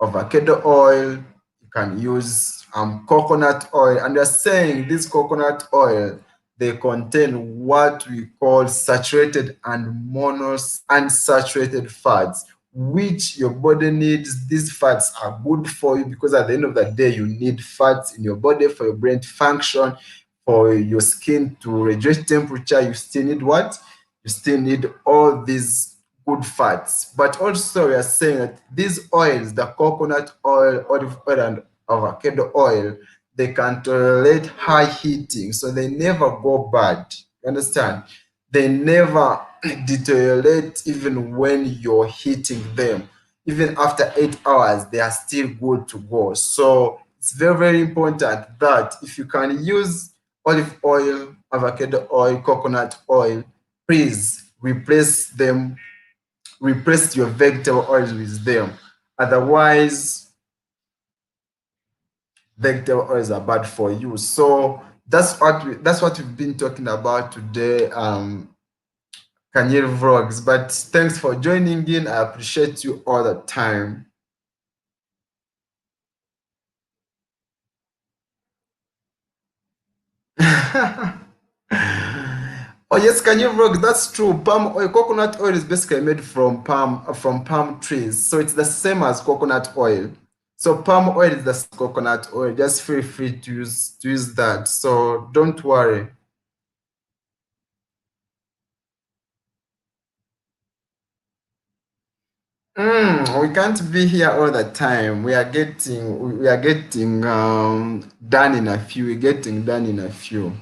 [SPEAKER 1] avocado oil, you can use coconut oil. And they're saying this coconut oil, they contain what we call saturated and unsaturated fats, which your body needs. These fats are good for you because at the end of the day, you need fats in your body for your brain to function, for your skin to reduce temperature. You still need what? You still need all these good fats. But also, we are saying that these oils, the coconut oil, olive oil, and avocado oil, they can tolerate high heating, so they never go bad. You understand? They never deteriorate even when you're heating them. Even after 8 hours, they are still good to go. So it's very, very important that if you can use olive oil, avocado oil, coconut oil, please replace your vegetable oils with them. Otherwise, vegetable oils are bad for you. So that's what we've been talking about today. Kanye Vlogs. But thanks for joining in. I appreciate you all the time. Oh yes, Kanye Vlogs, that's true. Palm oil, coconut oil is basically made from palm trees. So it's the same as coconut oil. So palm oil is the coconut oil. Just feel free to use that. So don't worry. We can't be here all the time. We are getting done in a few. We're getting done in a few.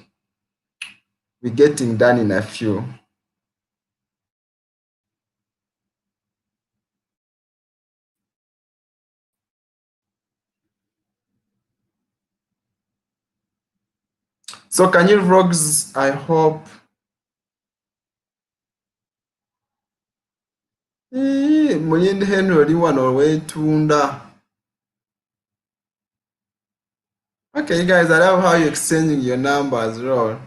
[SPEAKER 1] We're getting done in a few. So can you vlogs? I hope. Muyindi Henry oli wano weetunda. Okay, guys, I love how you're exchanging your number as well.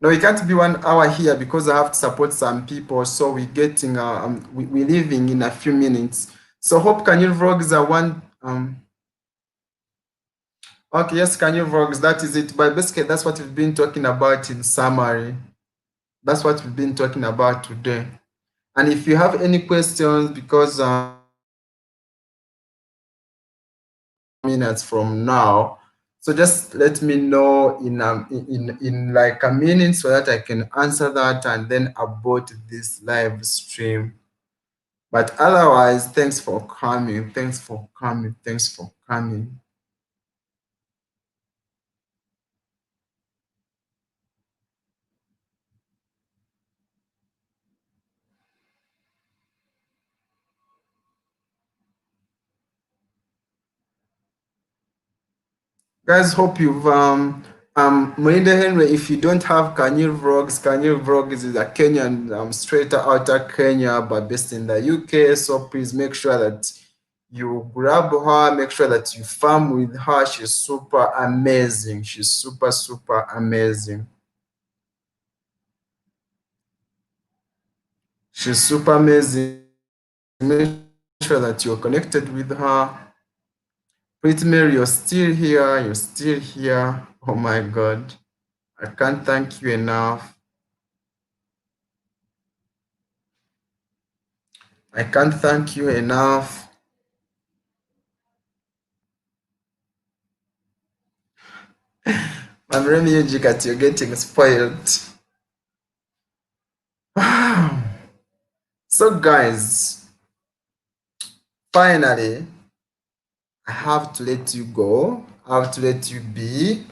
[SPEAKER 1] No, we can't be 1 hour here because I have to support some people. So we're leaving in a few minutes. So hope can you vlogs are one okay, yes, can you vlogs, that is it. But basically that's what we've been talking about in summary. That's what we've been talking about today. And if you have any questions, because minutes from now. So just let me know in like a minute so that I can answer that and then abort this live stream. But otherwise, thanks for coming. Thanks for coming. Thanks for coming. Guys, hope you've Melinda Henry, if you don't have Kanyil Vlogs is a Kenyan, straight out of Kenya, but based in the UK. So please make sure that you grab her, make sure that you farm with her. She's super amazing. She's super, super amazing. She's super amazing. Make sure that you're connected with her. Pretty Mary, you're still here. You're still here. Oh my God. I can't thank you enough. I can't thank you enough. I'm really Ujika, you're getting spoiled. So guys, finally, I have to let you go. I have to let you be.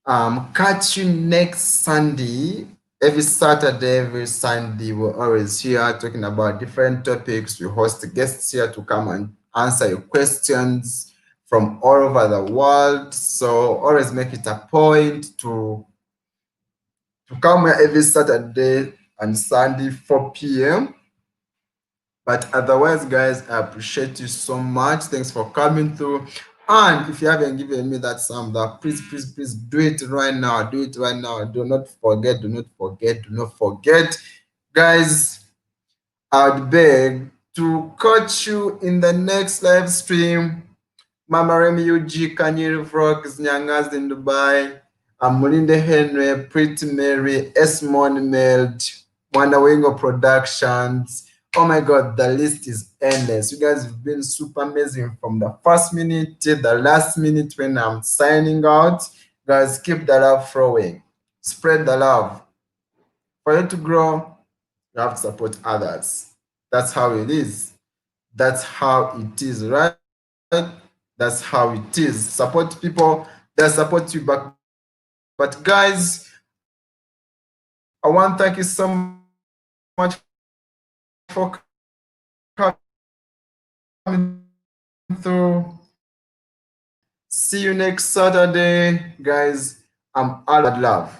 [SPEAKER 1] Catch you next Sunday. Every Saturday, every Sunday, we're always here talking about different topics. We host guests here to come and answer your questions from all over the world. So always make it a point to come here every Saturday and Sunday, 4 p.m. But otherwise, guys, I appreciate you so much. Thanks for coming through. And if you haven't given me that thumbs up, please, please, please do it right now. Do it right now. Do not forget, do not forget, do not forget. Guys, I'd beg to catch you in the next live stream. Mama Remy UG, Kanyeri Vlogs, Nyangas in Dubai, Mulinde Henry, Pretty Mary, Esmond Meld, Wanda Wingo Productions. Oh my God, the list is endless. You guys have been super amazing from the first minute till the last minute when I'm signing out. Guys, keep the love flowing. Spread the love. For you to grow, you have to support others. That's how it is. That's how it is, right? That's how it is. Support people that support you back. But guys, I want to thank you so much for coming through. See you next Saturday, guys. I'm all love.